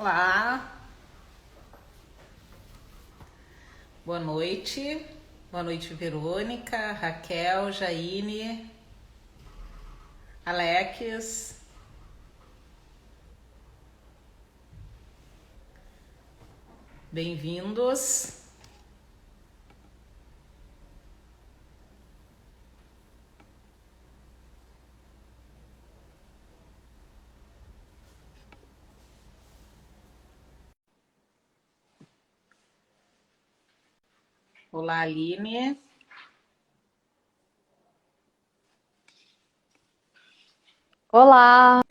Olá, boa noite. Boa noite, Verônica, Raquel, Jaine, Alex. Bem-vindos. Olá, Aline. Olá!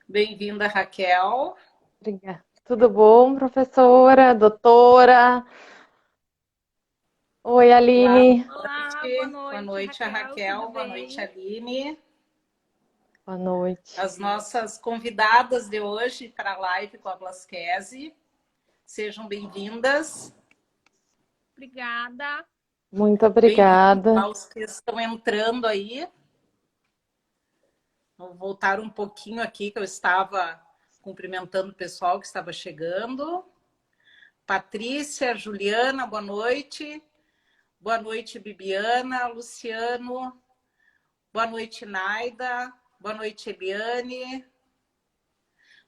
Bem-vinda, Raquel. Obrigada. Tudo bom, professora, doutora? Oi, Olá, Aline. Olá, boa noite, a Raquel, tudo Raquel. Boa noite, bem? Aline. Boa noite. As nossas convidadas de hoje para a live com a Blasquese. Sejam bem-vindas. Obrigada. Muito Bem-vindos obrigada. aos que estão entrando aí. Vou voltar um pouquinho aqui, que eu estava cumprimentando o pessoal que estava chegando. Patrícia, Juliana, boa noite. Boa noite, Bibiana, Luciano. Boa noite, Naida. Boa noite, Eliane.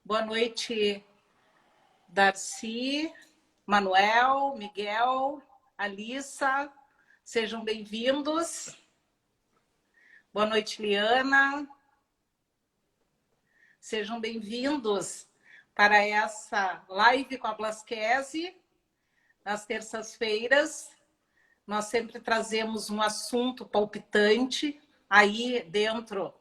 Boa noite, Darcy, Manuel, Miguel, Alissa. Sejam bem-vindos. Boa noite, Liana. Sejam bem-vindos para essa live com a Blasquese. Nas terças-feiras, nós sempre trazemos um assunto palpitante aí dentro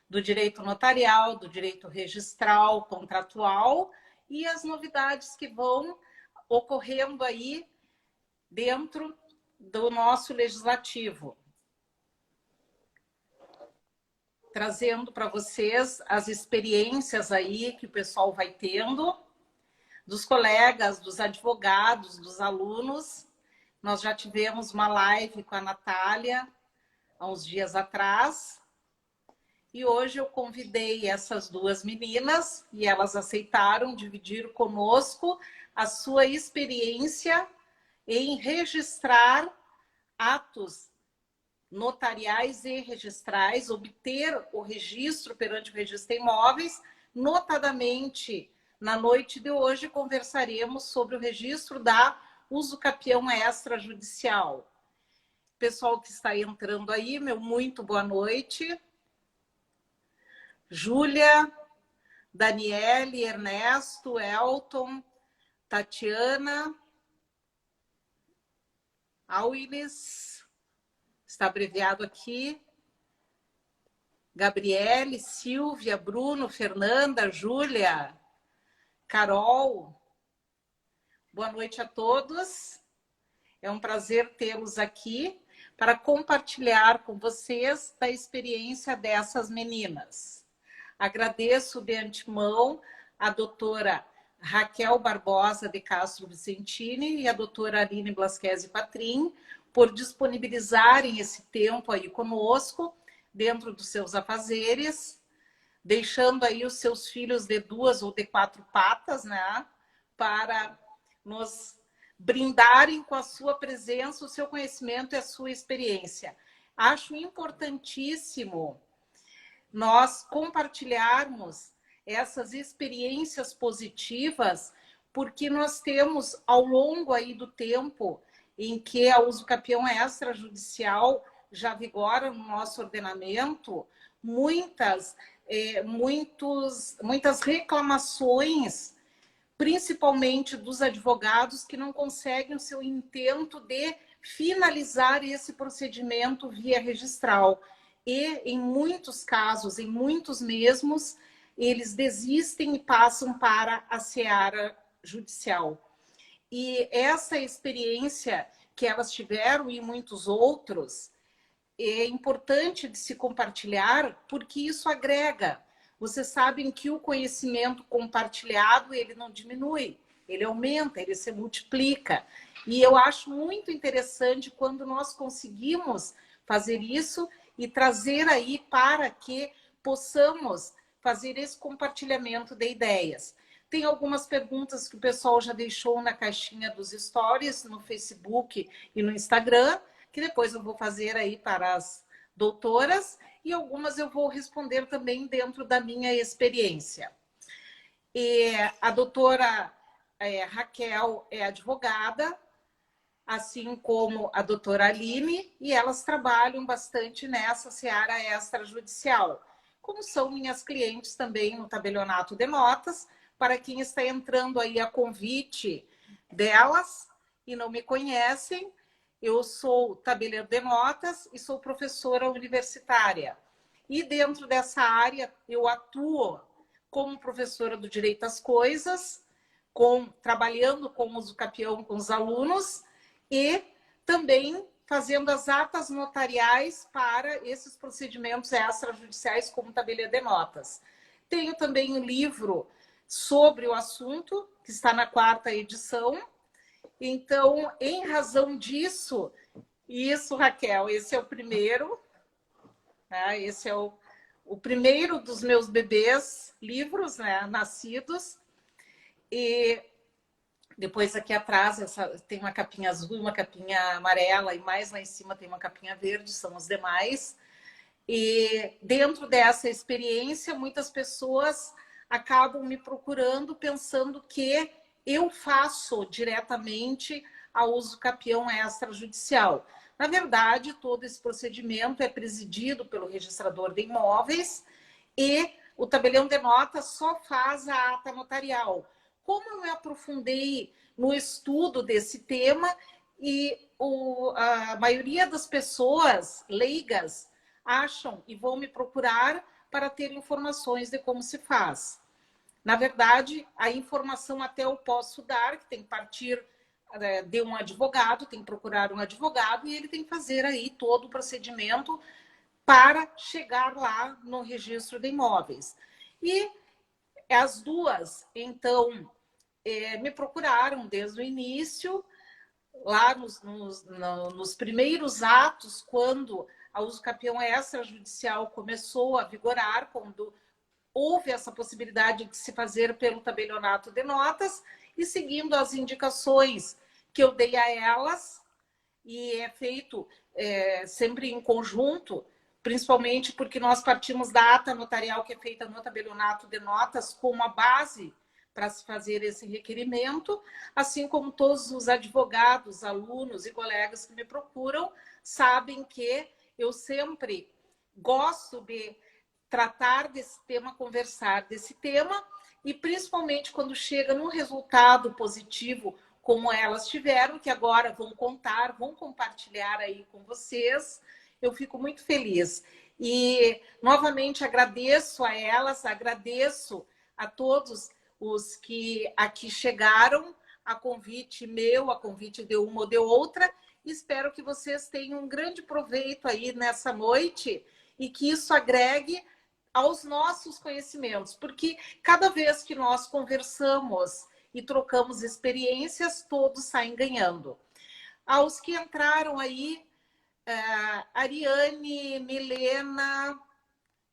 do direito notarial, do direito registral, contratual e as novidades que vão ocorrendo aí dentro do nosso legislativo. Trazendo para vocês as experiências aí que o pessoal vai tendo, dos colegas, dos advogados, dos alunos. Nós já tivemos uma live com a Natália há uns dias atrás. E hoje eu convidei essas duas meninas e elas aceitaram dividir conosco a sua experiência em registrar atos notariais e registrais, obter o registro perante o registro de imóveis. Notadamente, na noite de hoje, conversaremos sobre o registro da usucapião extrajudicial. Pessoal que está entrando aí, meu muito boa noite. Júlia, Daniele, Ernesto, Elton, Tatiana, Auiles, está abreviado aqui, Gabriele, Silvia, Bruno, Fernanda, Júlia, Carol. Boa noite a todos. É um prazer tê-los aqui para compartilhar com vocês da experiência dessas meninas. Agradeço de antemão a doutora Raquel Barbosa de Castro Vicentini e a doutora Aline Blasquese Patrim por disponibilizarem esse tempo aí conosco, dentro dos seus afazeres, deixando aí os seus filhos de 2 ou de 4 patas, né, para nos brindarem com a sua presença, o seu conhecimento e a sua experiência. Acho importantíssimo nós compartilharmos essas experiências positivas, porque nós temos, ao longo aí do tempo em que a usucapião extrajudicial já vigora no nosso ordenamento, muitas reclamações, principalmente dos advogados que não conseguem o seu intento de finalizar esse procedimento via registral. E, em muitos casos, em muitos mesmos, eles desistem e passam para a seara judicial. E essa experiência que elas tiveram e muitos outros é importante de se compartilhar, porque isso agrega. Vocês sabem que o conhecimento compartilhado, ele não diminui, ele aumenta, ele se multiplica. E eu acho muito interessante quando nós conseguimos fazer isso e trazer aí para que possamos fazer esse compartilhamento de ideias. Tem algumas perguntas que o pessoal já deixou na caixinha dos stories, no Facebook e no Instagram, que depois eu vou fazer aí para as doutoras, e algumas eu vou responder também dentro da minha experiência. E a doutora Raquel é advogada, assim como a doutora Aline, e elas trabalham bastante nessa seara extrajudicial, como são minhas clientes também no tabelionato de notas. Para quem está entrando aí a convite delas e não me conhecem, eu sou tabelião de notas e sou professora universitária. E dentro dessa área eu atuo como professora do Direito às Coisas, trabalhando com o uso capião com os alunos e também fazendo as atas notariais para esses procedimentos extrajudiciais como tabelião de notas. Tenho também um livro sobre o assunto, que está na 4ª edição. Então, em razão disso, Raquel, esse é o primeiro, né? Esse é o primeiro dos meus bebês livros, né, nascidos. E depois aqui atrás tem uma capinha azul, uma capinha amarela, e mais lá em cima tem uma capinha verde, são os demais. E dentro dessa experiência, muitas pessoas acabam me procurando pensando que eu faço diretamente a uso capião extrajudicial. Na verdade, todo esse procedimento é presidido pelo registrador de imóveis e o tabelião de notas só faz a ata notarial. Como eu me aprofundei no estudo desse tema e a maioria das pessoas leigas acham e vão me procurar para ter informações de como se faz. Na verdade, a informação até eu posso dar, que tem que partir de um advogado, tem que procurar um advogado e ele tem que fazer aí todo o procedimento para chegar lá no registro de imóveis. E as duas, então, me procuraram desde o início, lá nos primeiros atos, quando a uso capião extrajudicial começou a vigorar, quando houve essa possibilidade de se fazer pelo tabelionato de notas, e seguindo as indicações que eu dei a elas, e é feito sempre em conjunto, principalmente porque nós partimos da ata notarial que é feita no tabelionato de notas como a base para se fazer esse requerimento, assim como todos os advogados, alunos e colegas que me procuram sabem que eu sempre gosto de tratar desse tema, conversar desse tema, e principalmente quando chega num resultado positivo, como elas tiveram, que agora vão contar, vão compartilhar aí com vocês, eu fico muito feliz. E, novamente, agradeço a elas, agradeço a todos os que aqui chegaram, a convite meu, a convite de uma ou de outra. Espero que vocês tenham um grande proveito aí nessa noite e que isso agregue aos nossos conhecimentos, porque cada vez que nós conversamos e trocamos experiências, todos saem ganhando. Aos que entraram aí, Ariane,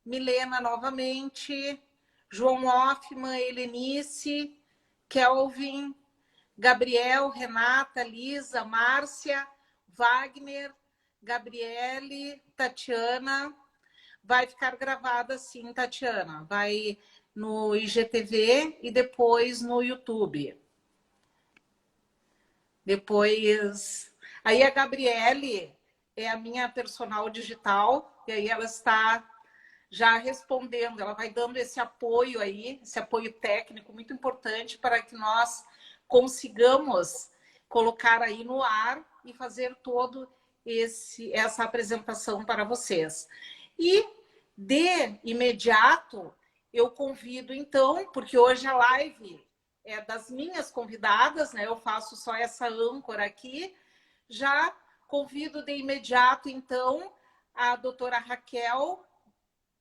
Milena novamente, João Hoffman, Helenice, Kelvin, Gabriel, Renata, Lisa, Márcia, Wagner, Gabriele, Tatiana. Vai ficar gravada sim, Tatiana. Vai no IGTV e depois no YouTube. Depois... Aí a Gabriele é a minha personal digital, e aí ela está já respondendo, ela vai dando esse apoio aí, esse apoio técnico muito importante para que nós consigamos colocar aí no ar e fazer todo essa apresentação para vocês. E, de imediato, eu convido, então, porque hoje a live é das minhas convidadas, né? Eu faço só essa âncora aqui. Já convido de imediato, então, a doutora Raquel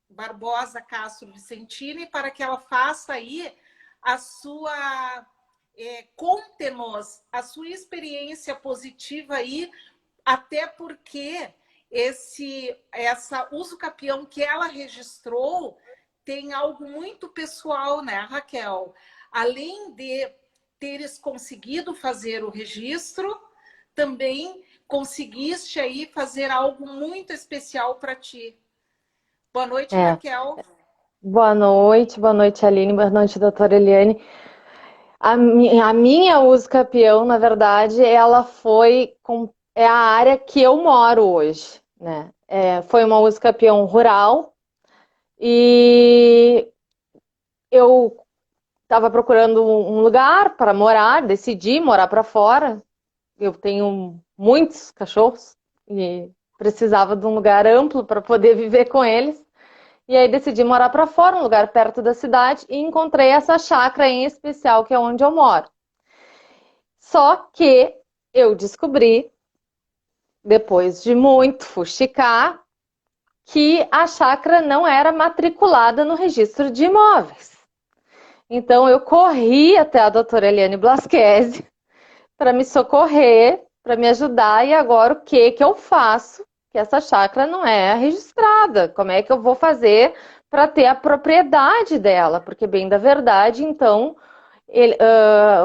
Barbosa Castro Vicentini para que ela faça aí a sua... conte-nos a sua experiência positiva aí, até porque essa uso capião que ela registrou tem algo muito pessoal, né, Raquel? Além de teres conseguido fazer o registro, também conseguiste aí fazer algo muito especial para ti. Boa noite, É. Raquel. Boa noite, Aline, boa noite, doutora Eliane. A minha uso capião, na verdade, é a área que eu moro hoje, né? Foi uma uso capião rural e eu estava procurando um lugar para morar, decidi morar para fora. Eu tenho muitos cachorros e precisava de um lugar amplo para poder viver com eles. E aí decidi morar para fora, um lugar perto da cidade, e encontrei essa chácara em especial, que é onde eu moro. Só que eu descobri, depois de muito fuxicar, que a chácara não era matriculada no registro de imóveis. Então eu corri até a doutora Eliane Blasquezi para me socorrer, para me ajudar, e agora o que eu faço? Que essa chácara não é registrada. Como é que eu vou fazer para ter a propriedade dela? Porque, bem da verdade, então,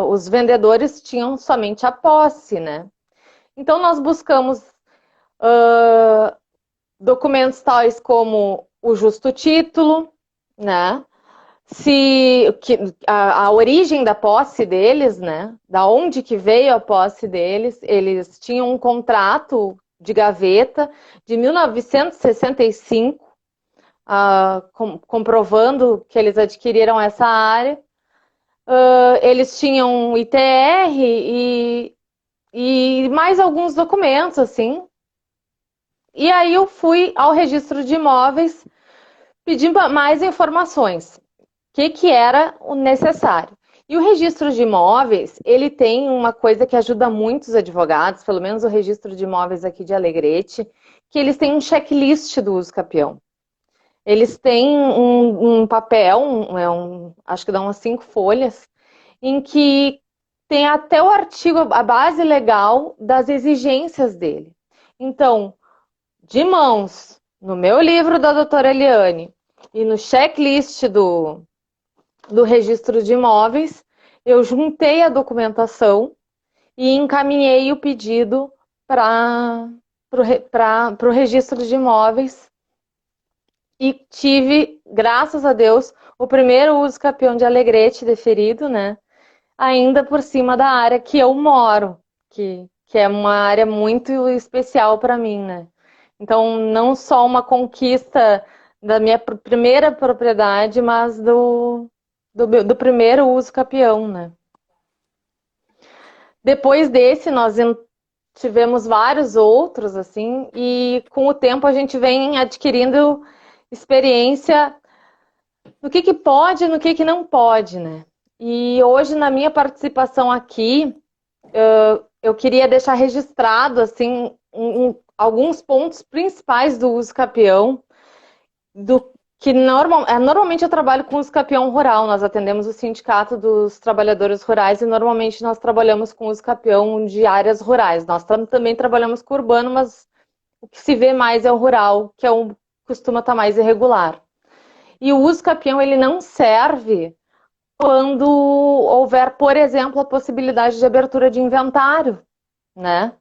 os vendedores tinham somente a posse, né? Então, nós buscamos documentos tais como o justo título, né? A origem da posse deles, né? Da onde que veio a posse deles? Eles tinham um contrato de gaveta de 1965, comprovando que eles adquiriram essa área. Eles tinham ITR e mais alguns documentos, assim. E aí eu fui ao registro de imóveis pedindo mais informações. Que era o necessário. E o registro de imóveis, ele tem uma coisa que ajuda muitos advogados, pelo menos o registro de imóveis aqui de Alegrete, que eles têm um checklist do uso capião. Eles têm um papel, acho que dá umas 5 folhas, em que tem até o artigo, a base legal das exigências dele. Então, de mãos, no meu livro da doutora Eliane e no checklist do registro de imóveis, eu juntei a documentação e encaminhei o pedido para o registro de imóveis e tive, graças a Deus, o primeiro uso capião de Alegrete deferido, né? Ainda por cima da área que eu moro, que é uma área muito especial para mim, né? Então, não só uma conquista da minha primeira propriedade, mas do primeiro uso capião, né? Depois desse, nós tivemos vários outros, assim, e com o tempo a gente vem adquirindo experiência no que pode e no que não pode, né? E hoje, na minha participação aqui, eu queria deixar registrado, assim, alguns pontos principais do uso capião, que normalmente eu trabalho com uso capião rural, nós atendemos o Sindicato dos Trabalhadores Rurais e normalmente nós trabalhamos com uso capião de áreas rurais. Nós também trabalhamos com o urbano, mas o que se vê mais é o rural, que costuma estar mais irregular. E o uso capião, ele não serve quando houver, por exemplo, a possibilidade de abertura de inventário, né?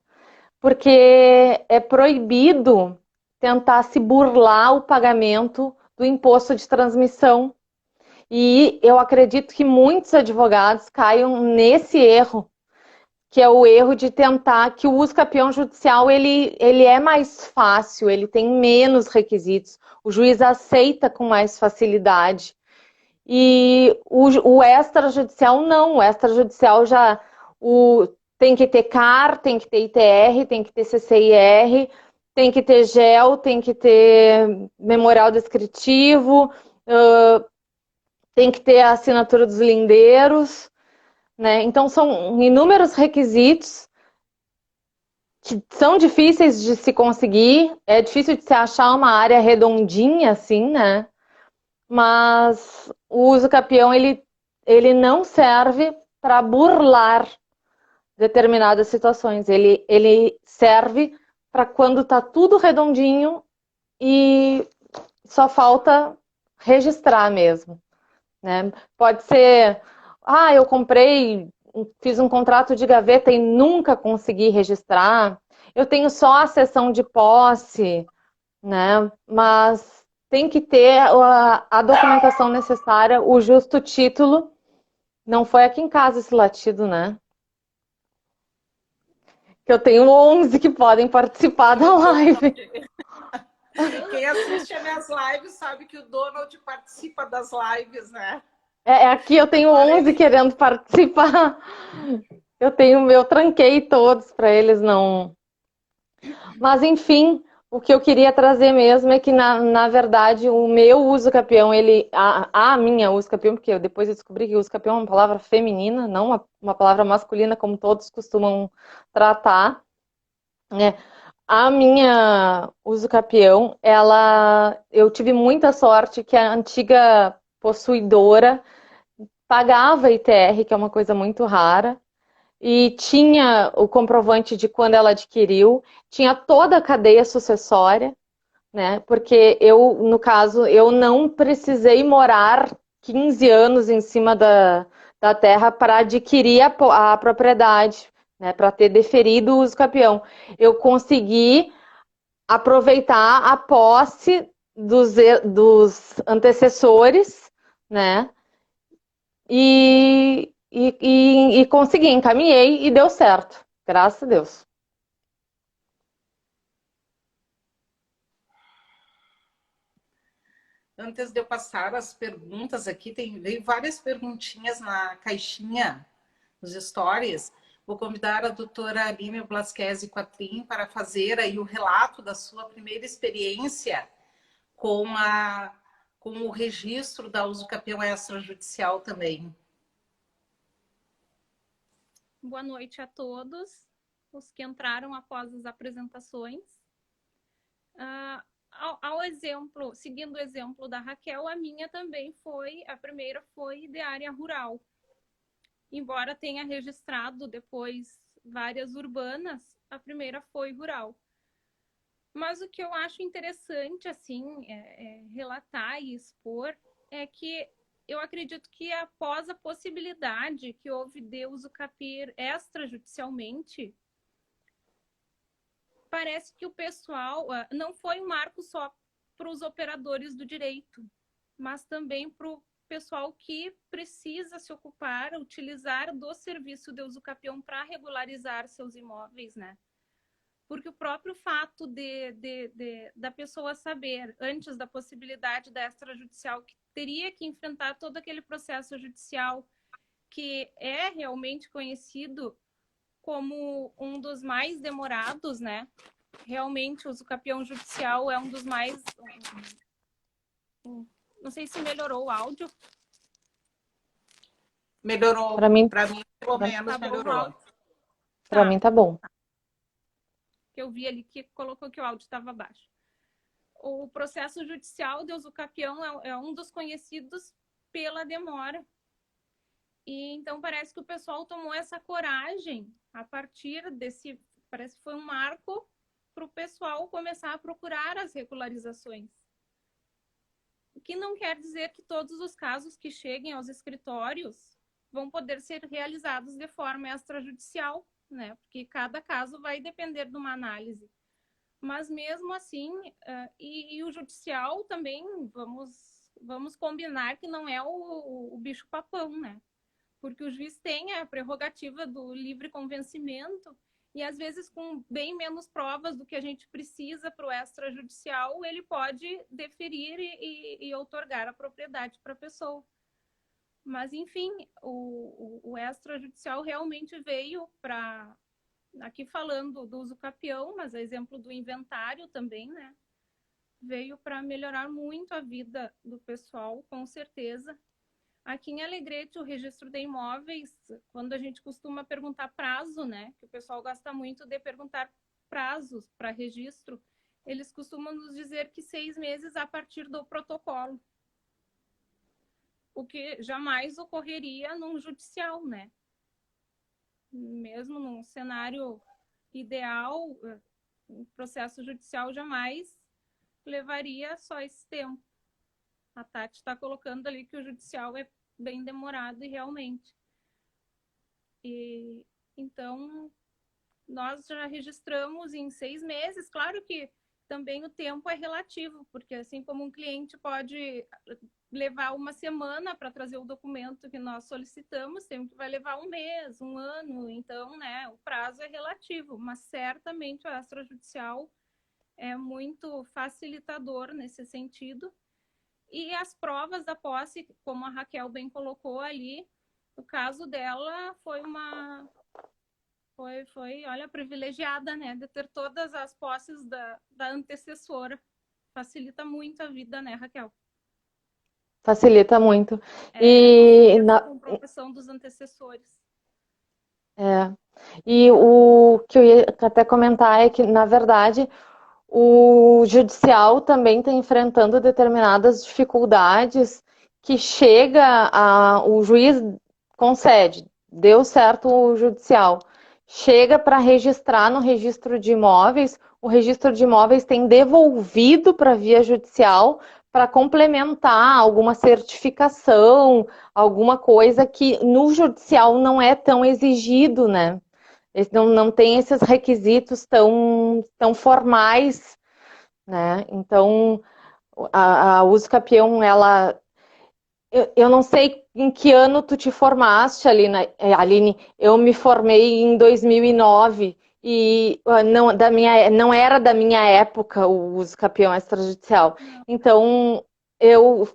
Porque é proibido tentar se burlar o pagamento do imposto de transmissão. E eu acredito que muitos advogados caiam nesse erro, que é o erro de tentar que o uso capião judicial ele é mais fácil, ele tem menos requisitos, o juiz aceita com mais facilidade. E o extrajudicial não, o extrajudicial tem que ter CAR, tem que ter ITR, tem que ter CCIR, tem que ter GEL, tem que ter memorial descritivo, tem que ter a assinatura dos lindeiros, né? Então são inúmeros requisitos que são difíceis de se conseguir, é difícil de se achar uma área redondinha assim, né? Mas o uso capião ele não serve para burlar determinadas situações, ele serve para quando tá tudo redondinho e só falta registrar mesmo, né? Pode ser, eu comprei, fiz um contrato de gaveta e nunca consegui registrar. Eu tenho só a sessão de posse, né? Mas tem que ter a documentação necessária, o justo título. Não foi aqui em casa esse latido, né? Que eu tenho 11 que podem participar Que da o live. Donald... Quem assiste as minhas lives sabe que o Donald participa das lives, né? Aqui eu tenho Agora 11 ele... querendo participar. Eu tranquei todos para eles não. Mas enfim, o que eu queria trazer mesmo é que na verdade o meu uso capião, a minha uso capião, porque depois eu descobri que uso capião é uma palavra feminina, não uma palavra masculina como todos costumam tratar, né? A minha uso capião, eu tive muita sorte que a antiga possuidora pagava ITR, que é uma coisa muito rara, e tinha o comprovante de quando ela adquiriu, tinha toda a cadeia sucessória, né? Porque no caso, eu não precisei morar 15 anos em cima da terra para adquirir a propriedade, né? Para ter deferido o uso capião. Eu consegui aproveitar a posse dos antecessores, né? E consegui, encaminhei e deu certo, graças a Deus. Antes de eu passar as perguntas aqui, veio várias perguntinhas na caixinha, nos stories. Vou convidar a doutora Aline Blasquezi Quatrim para fazer aí o relato da sua primeira experiência com, com o registro da usucapião extrajudicial também. Boa noite a todos os que entraram após as apresentações. Ao exemplo, seguindo o exemplo da Raquel, a minha também a primeira foi de área rural. Embora tenha registrado depois várias urbanas, a primeira foi rural. Mas o que eu acho interessante, assim, relatar e expor é que eu acredito que após a possibilidade que houve de usucapiar extrajudicialmente, parece que o pessoal não foi um marco só para os operadores do direito, mas também para o pessoal que precisa se ocupar, utilizar do serviço de usucapião para regularizar seus imóveis, né? Porque o próprio fato da pessoa saber, antes da possibilidade da extrajudicial, que teria que enfrentar todo aquele processo judicial que é realmente conhecido como um dos mais demorados, né? Realmente, o usucapião judicial é um dos mais... Não sei se melhorou o áudio. Melhorou. Para mim, Pelo menos, tá melhorou. Para mim tá bom. Eu vi ali que colocou que o áudio estava baixo. O processo judicial de usucapião é um dos conhecidos pela demora. E então parece que o pessoal tomou essa coragem a partir desse... Parece que foi um marco para o pessoal começar a procurar as regularizações. O que não quer dizer que todos os casos que cheguem aos escritórios vão poder ser realizados de forma extrajudicial, né? Porque cada caso vai depender de uma análise. Mas mesmo assim, e o judicial também, vamos combinar que não é o bicho-papão, né? Porque o juiz tem a prerrogativa do livre convencimento e, às vezes, com bem menos provas do que a gente precisa para o extrajudicial, ele pode deferir e outorgar a propriedade para a pessoa. Mas, enfim, o extrajudicial realmente veio para... Aqui falando do usucapião, mas a exemplo do inventário também, né? Veio para melhorar muito a vida do pessoal, com certeza. Aqui em Alegrete, o registro de imóveis, quando a gente costuma perguntar prazo, né? Que o pessoal gosta muito de perguntar prazos para registro, eles costumam nos dizer que 6 meses a partir do protocolo. O que jamais ocorreria num judicial, né? Mesmo num cenário ideal, o processo judicial jamais levaria só esse tempo. A Tati está colocando ali que o judicial é bem demorado e realmente. E então, nós já registramos em 6 meses. Claro que também o tempo é relativo, porque assim como um cliente pode levar uma semana para trazer o documento que nós solicitamos, sempre vai levar 1 mês, 1 ano. Então, né, o prazo é relativo, mas certamente o extrajudicial é muito facilitador nesse sentido. E as provas da posse, como a Raquel bem colocou ali, o caso dela foi olha, privilegiada, né, de ter todas as posses da antecessora. Facilita muito a vida, né, Raquel? Facilita muito. E a comprovação dos antecessores. E o que eu ia até comentar é que, na verdade, o judicial também está enfrentando determinadas dificuldades que o juiz concede, deu certo o judicial, chega para registrar no registro de imóveis, o registro de imóveis tem devolvido para a via judicial para complementar alguma certificação, alguma coisa que no judicial não é tão exigido, né? Não tem esses requisitos tão formais, né? Então, a Uso Capião, ela... Eu não sei em que ano tu te formaste, Aline. Eu me formei em 2009 e não era da minha época o Uso Capião extrajudicial. Então, eu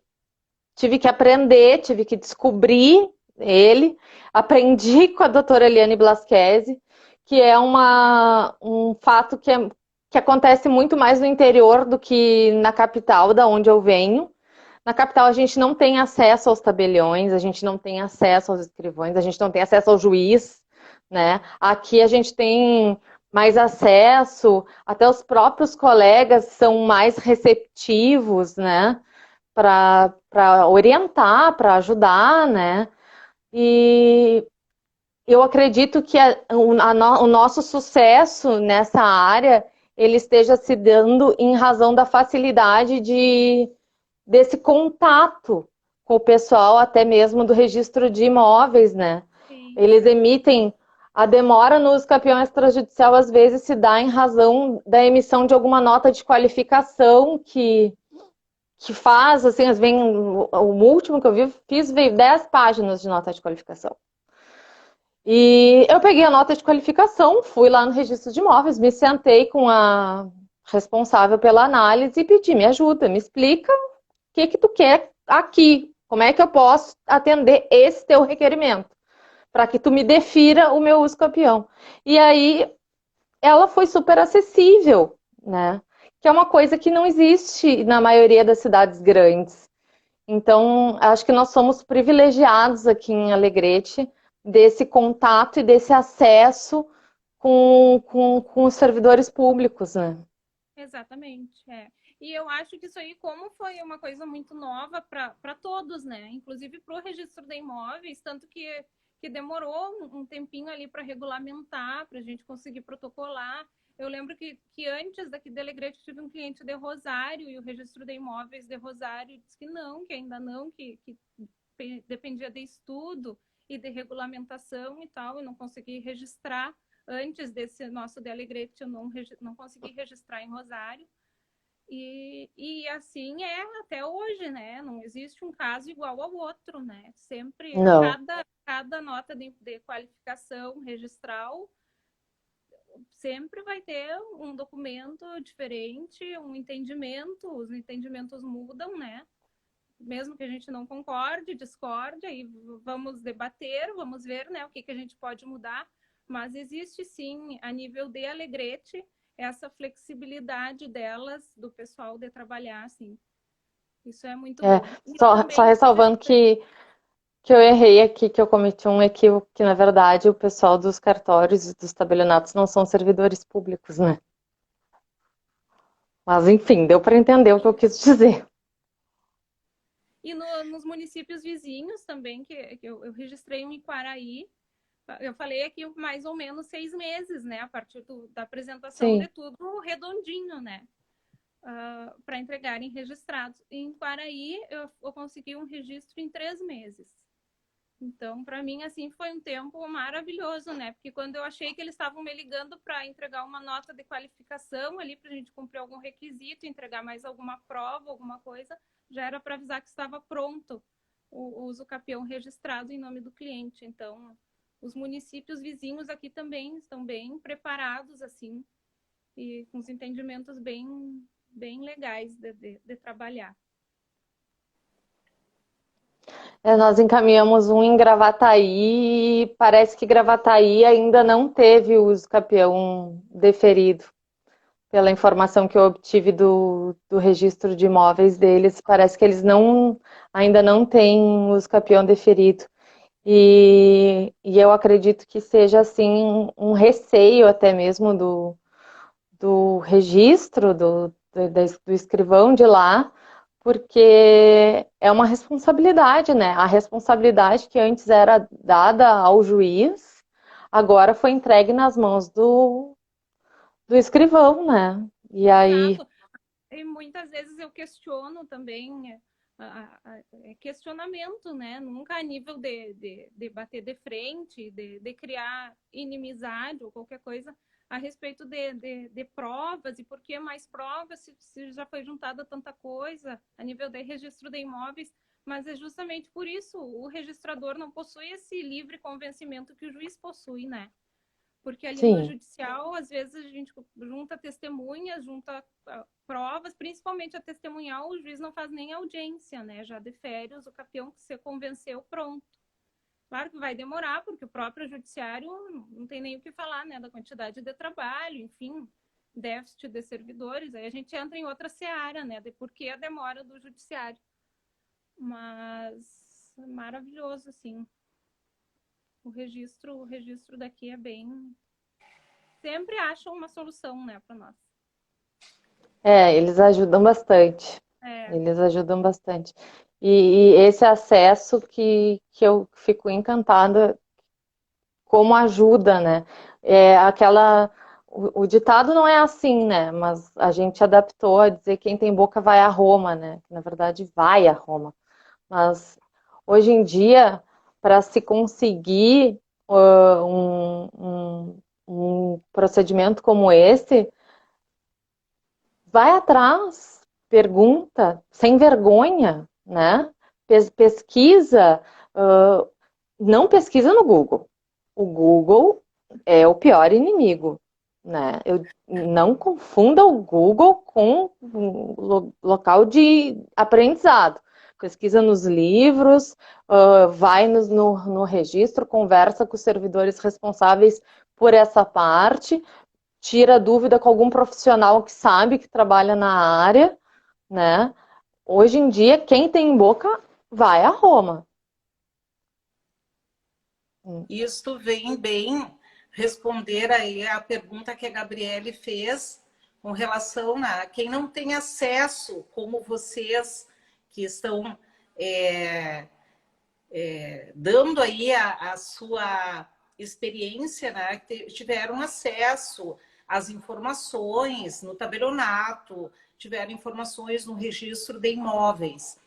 tive que aprender, tive que descobrir ele. Aprendi com a doutora Eliane Blasquezi, que é um fato que acontece muito mais no interior do que na capital, da onde eu venho. Na capital a gente não tem acesso aos tabeliões, a gente não tem acesso aos escrivões, a gente não tem acesso ao juiz, né? Aqui a gente tem mais acesso, até os próprios colegas são mais receptivos, né? Para orientar, para ajudar, né? E eu acredito que o nosso sucesso nessa área ele esteja se dando em razão da facilidade desse contato com o pessoal, até mesmo do registro de imóveis, né? Sim. Eles emitem... A demora no uso capião extrajudicial às vezes se dá em razão da emissão de alguma nota de qualificação que faz, assim, o último que eu fiz veio 10 páginas de nota de qualificação. E eu peguei a nota de qualificação, fui lá no registro de imóveis, me sentei com a responsável pela análise e pedi, me ajuda, me explica o que tu quer aqui, como é que eu posso atender esse teu requerimento, para que tu me defira o meu uso capião. E aí, ela foi super acessível, né? Que é uma coisa que não existe na maioria das cidades grandes. Então, acho que nós somos privilegiados aqui em Alegrete desse contato e desse acesso com os servidores públicos, né? Exatamente, E eu acho que isso aí, como foi uma coisa muito nova para todos, né? Inclusive para o registro de imóveis, tanto que demorou um tempinho ali para regulamentar, para a gente conseguir protocolar. Eu lembro que antes daqui de Alegrete tive um cliente de Rosário e o registro de imóveis de Rosário disse que não, que ainda não, que dependia de estudo e de regulamentação e tal, eu não consegui registrar. Antes desse nosso de Alegrete, eu não consegui registrar em Rosário. E assim é até hoje, né? Não existe um caso igual ao outro, né? Sempre, cada nota de qualificação registral sempre vai ter um documento diferente, um entendimento, os entendimentos mudam, né? Mesmo que a gente não concorde, discorde, aí vamos debater, vamos ver, né, o que a gente pode mudar, mas existe sim, a nível de Alegrete, essa flexibilidade delas, do pessoal de trabalhar, assim. Isso é muito bom. Só ressalvando que eu errei aqui, que eu cometi um equívoco, que na verdade o pessoal dos cartórios e dos tabelionatos não são servidores públicos, né? Mas enfim, deu para entender o que eu quis dizer. E nos municípios vizinhos também, que eu registrei um em Quaraí, Eu falei aqui mais ou menos 6 meses, né? A partir da apresentação Sim. de tudo redondinho, né? Para entregarem registrados. Em Quaraí, eu consegui um registro em 3 meses. Então, para mim, assim, foi um tempo maravilhoso, né? Porque quando eu achei que eles estavam me ligando para entregar uma nota de qualificação ali, para a gente cumprir algum requisito, entregar mais alguma prova, alguma coisa, já era para avisar que estava pronto o uso capião registrado em nome do cliente. Então, os municípios vizinhos aqui também estão bem preparados, assim, e com os entendimentos bem legais de trabalhar. Nós encaminhamos um em Gravataí e parece que Gravataí ainda não teve o uso capião deferido. Pela informação que eu obtive do registro de imóveis deles, parece que eles ainda não têm o uso capião deferido. E eu acredito que seja assim um receio até mesmo do registro do escrivão de lá, porque é uma responsabilidade, né? A responsabilidade que antes era dada ao juiz, agora foi entregue nas mãos do escrivão, né? E aí... Exato. E muitas vezes eu questiono também, questionamento, né? Nunca a nível de bater de frente, de criar inimizade ou qualquer coisa a respeito de provas e por que mais provas se já foi juntada tanta coisa a nível de registro de imóveis, mas é justamente por isso o registrador não possui esse livre convencimento que o juiz possui, né? Porque ali no judicial, às vezes a gente junta testemunhas, junta provas, principalmente a testemunhal, o juiz não faz nem audiência, né? Já defere o capião que você convenceu, pronto. Claro que vai demorar, porque o próprio judiciário não tem nem o que falar, né? Da quantidade de trabalho, enfim, déficit de servidores. Aí a gente entra em outra seara, né? De por que a demora do judiciário. Mas maravilhoso, assim. O registro daqui é bem... Sempre acham uma solução, né, para nós. Eles ajudam bastante. Eles ajudam bastante. E esse acesso que eu fico encantada como ajuda, né? O ditado não é assim, né? Mas a gente adaptou a dizer quem tem boca vai a Roma, né? Que, na verdade, vai a Roma. Mas hoje em dia, para se conseguir um procedimento como esse, vai atrás, pergunta, sem vergonha, né? Pesquisa, não pesquisa no Google. O Google é o pior inimigo, né? Não confunda o Google com local de aprendizado. Pesquisa nos livros, vai no registro, conversa com os servidores responsáveis por essa parte, tira dúvida com algum profissional que sabe, que trabalha na área, né? Hoje em dia, quem tem boca vai a Roma. Isto vem bem responder aí a pergunta que a Gabriele fez com relação a quem não tem acesso, como vocês que estão dando aí a sua experiência, né, que tiveram acesso às informações no tabelionato, tiveram informações no registro de imóveis.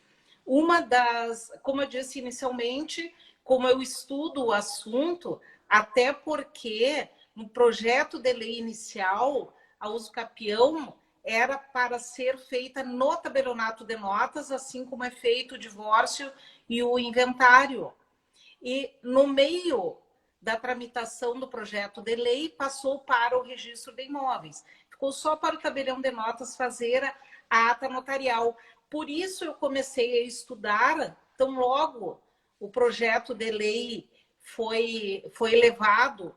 Uma das, como eu disse inicialmente, como eu estudo o assunto, até porque no projeto de lei inicial, a uso capião era para ser feita no tabelionato de notas, assim como é feito o divórcio e o inventário. E no meio da tramitação do projeto de lei, passou para o registro de imóveis. Ficou só para o tabelião de notas fazer a ata notarial. Por isso eu comecei a estudar, tão logo o projeto de lei foi levado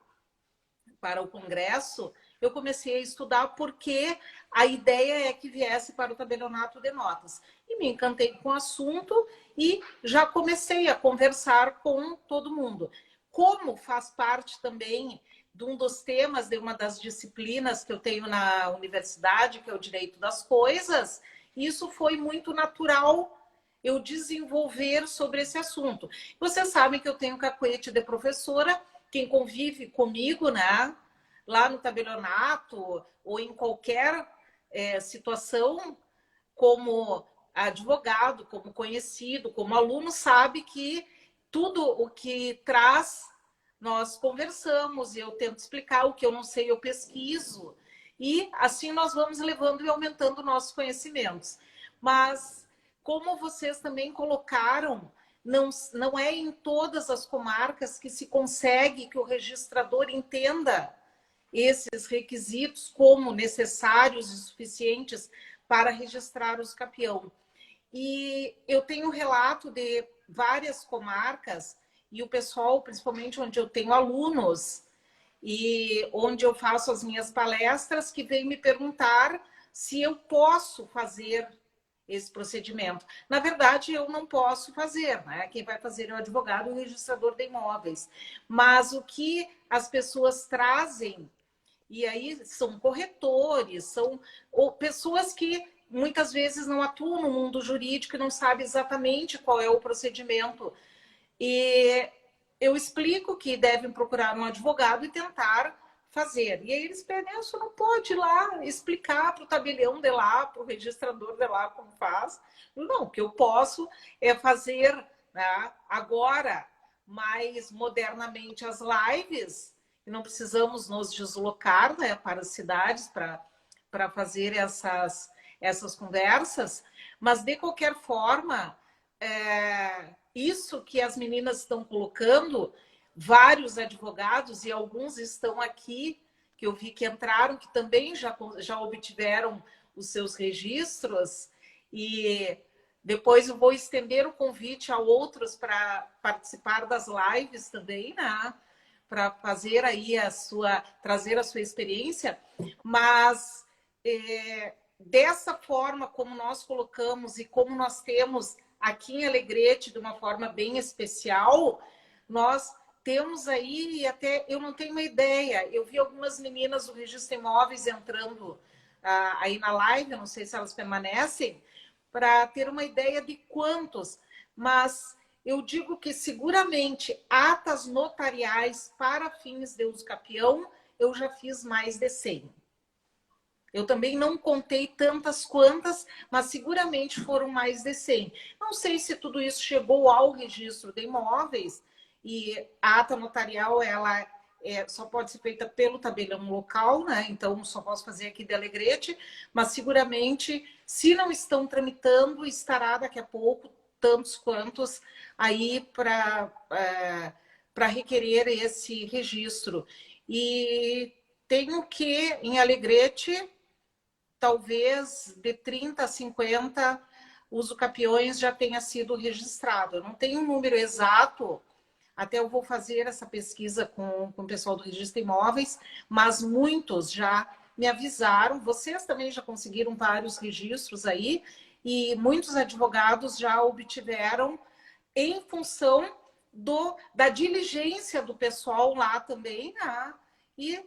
para o Congresso, eu comecei a estudar porque a ideia é que viesse para o tabelionato de notas. E me encantei com o assunto e já comecei a conversar com todo mundo. Como faz parte também de um dos temas de uma das disciplinas que eu tenho na universidade, que é o direito das coisas, isso foi muito natural eu desenvolver sobre esse assunto. Vocês sabem que eu tenho cacuete de professora quem convive comigo, né, lá no tabelionato ou em qualquer situação, como advogado, como conhecido, como aluno, sabe que tudo o que traz, nós conversamos, eu tento explicar o que eu não sei, eu pesquiso, e assim nós vamos levando e aumentando nossos conhecimentos. Mas, como vocês também colocaram, não é em todas as comarcas que se consegue que o registrador entenda esses requisitos como necessários e suficientes para registrar os capião. E eu tenho relato de várias comarcas e o pessoal, principalmente onde eu tenho alunos e onde eu faço as minhas palestras, que vem me perguntar se eu posso fazer esse procedimento. Na verdade, eu não posso fazer, né? Quem vai fazer é o advogado e o registrador de imóveis. Mas o que as pessoas trazem, e aí são corretores, são pessoas que muitas vezes não atuam no mundo jurídico e não sabem exatamente qual é o procedimento. E eu explico que devem procurar um advogado e tentar fazer. E aí eles pedem, você não pode ir lá explicar para o tabelião de lá, para o registrador de lá como faz. Não, o que eu posso é fazer, né, agora, mais modernamente, as lives, e não precisamos nos deslocar, né, para as cidades para fazer essas conversas, mas de qualquer forma, isso que as meninas estão colocando, vários advogados, e alguns estão aqui, que eu vi que entraram, que também já obtiveram os seus registros, e depois eu vou estender o convite a outros para participar das lives também, né? Para fazer aí trazer a sua experiência, mas dessa forma como nós colocamos e como nós temos aqui em Alegrete, de uma forma bem especial, nós temos aí, e até eu não tenho uma ideia, eu vi algumas meninas do Registro Imóveis entrando aí na live, eu não sei se elas permanecem, para ter uma ideia de quantos, mas eu digo que seguramente atas notariais para fins de uso capião, eu já fiz mais de 100. Eu também não contei tantas quantas, mas seguramente foram mais de 100. Não sei se tudo isso chegou ao registro de imóveis, e a ata notarial, ela só pode ser feita pelo tabelião local, né? Então, só posso fazer aqui de Alegrete, mas seguramente, se não estão tramitando, estará daqui a pouco tantos quantos aí para requerer esse registro. E tenho que, em Alegrete, talvez de 30 a 50 usucapiões já tenha sido registrado. Eu não tenho um número exato, até eu vou fazer essa pesquisa com o pessoal do Registro Imóveis, mas muitos já me avisaram, vocês também já conseguiram vários registros aí, e muitos advogados já obtiveram em função da diligência do pessoal lá também, né? E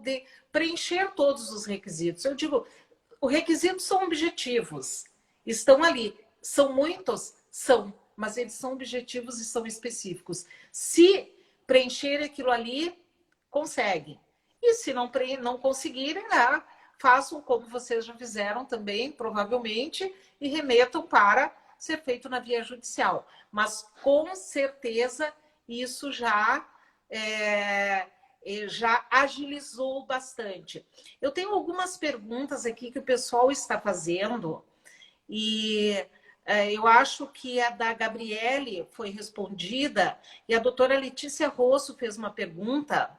de preencher todos os requisitos. Eu digo, os requisitos são objetivos, estão ali. São muitos? São, mas eles são objetivos e são específicos. Se preencher aquilo ali, consegue. E se não conseguirem, né, façam como vocês já fizeram também, provavelmente, e remetam para ser feito na via judicial. Mas, com certeza, isso já agilizou bastante. Eu tenho algumas perguntas aqui que o pessoal está fazendo e eu acho que a da Gabriele foi respondida e a doutora Letícia Rosso fez uma pergunta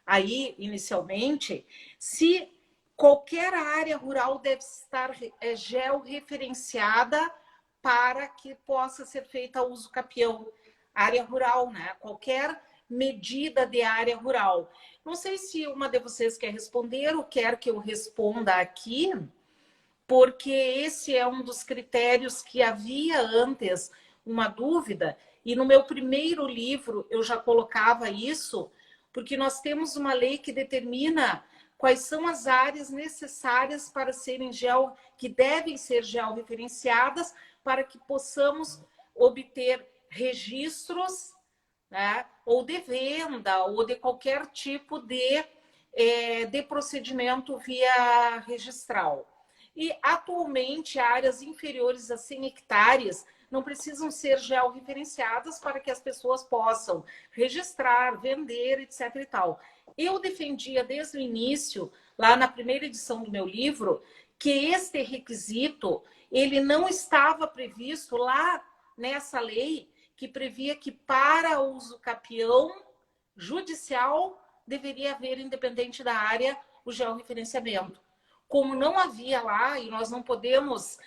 aí, inicialmente, se qualquer área rural deve estar georreferenciada para que possa ser feita uso capião. Área rural, né? Qualquer medida de área rural. Não sei se uma de vocês quer responder ou quer que eu responda aqui, porque esse é um dos critérios que havia antes uma dúvida, e no meu primeiro livro eu já colocava isso, porque nós temos uma lei que determina quais são as áreas necessárias para serem que devem ser georreferenciadas para que possamos obter registros né? Ou de venda, ou de qualquer tipo de procedimento via registral. E, atualmente, áreas inferiores a 100 hectares não precisam ser georreferenciadas para que as pessoas possam registrar, vender, etc. e tal. Eu defendia desde o início, lá na primeira edição do meu livro, que este requisito ele não estava previsto lá nessa lei que previa que para uso capião judicial deveria haver, independente da área, o georreferenciamento. Como não havia lá, e nós não podemos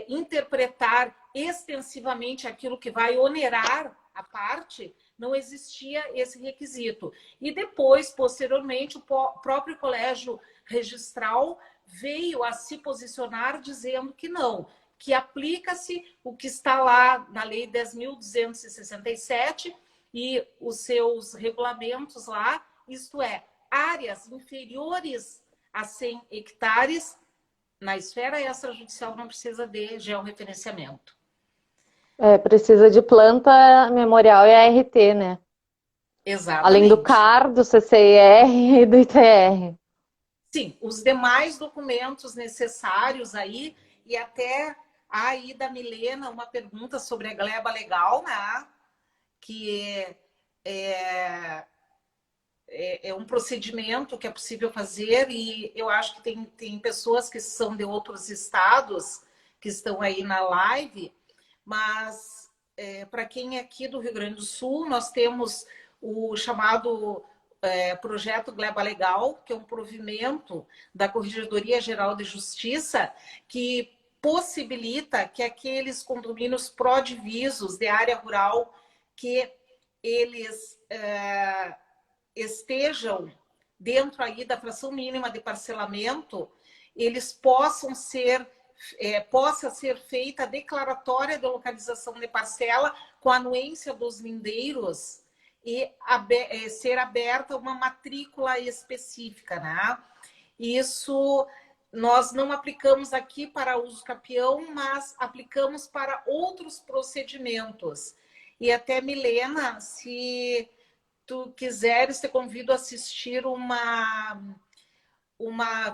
interpretar extensivamente aquilo que vai onerar a parte, não existia esse requisito. E depois, posteriormente, o próprio colégio registral veio a se posicionar dizendo que não, que aplica-se o que está lá na Lei 10.267 e os seus regulamentos lá, isto é, áreas inferiores a 100 hectares, na esfera extrajudicial não precisa de georreferenciamento. Precisa de planta memorial e ART, né? Exatamente. Além do CAR, do CCIR e do ITR. Sim, os demais documentos necessários aí, e até aí da Milena uma pergunta sobre a gleba legal, né? Que é um procedimento que é possível fazer, e eu acho que tem pessoas que são de outros estados que estão aí na live, mas para quem é aqui do Rio Grande do Sul, nós temos o chamado Projeto Gleba Legal, que é um provimento da Corregedoria Geral de Justiça, que possibilita que aqueles condomínios pró-divisos de área rural que eles estejam dentro aí da fração mínima de parcelamento, eles possa ser feita a declaratória de localização de parcela com a anuência dos lindeiros e ser aberta uma matrícula específica, né? Isso nós não aplicamos aqui para uso capião, mas aplicamos para outros procedimentos. E até, Milena, se tu quiseres, te convido a assistir uma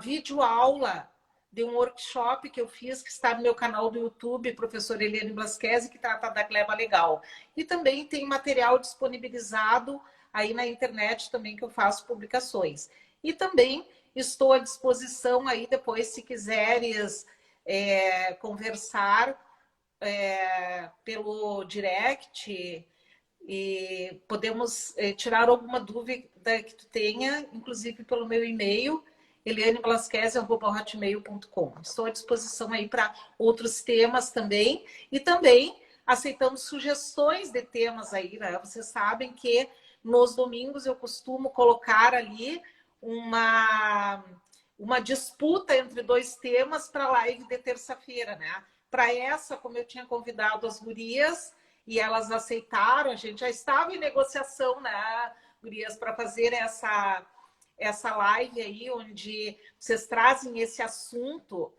videoaula de um workshop que eu fiz, que está no meu canal do YouTube, professor Eliane Blasquez, que trata da gleba legal. E também tem material disponibilizado aí na internet também, que eu faço publicações. E também estou à disposição aí depois, se quiseres conversar pelo direct, e podemos tirar alguma dúvida que tu tenha, inclusive pelo meu e-mail, elianeblasquez@hotmail.com. Estou à disposição aí para outros temas também, e também aceitamos sugestões de temas aí, né? Vocês sabem que nos domingos eu costumo colocar ali uma disputa entre dois temas para a live de terça-feira, né? Para essa, como eu tinha convidado as gurias, e elas aceitaram, a gente já estava em negociação, né, gurias, para fazer essa live aí, onde vocês trazem esse assunto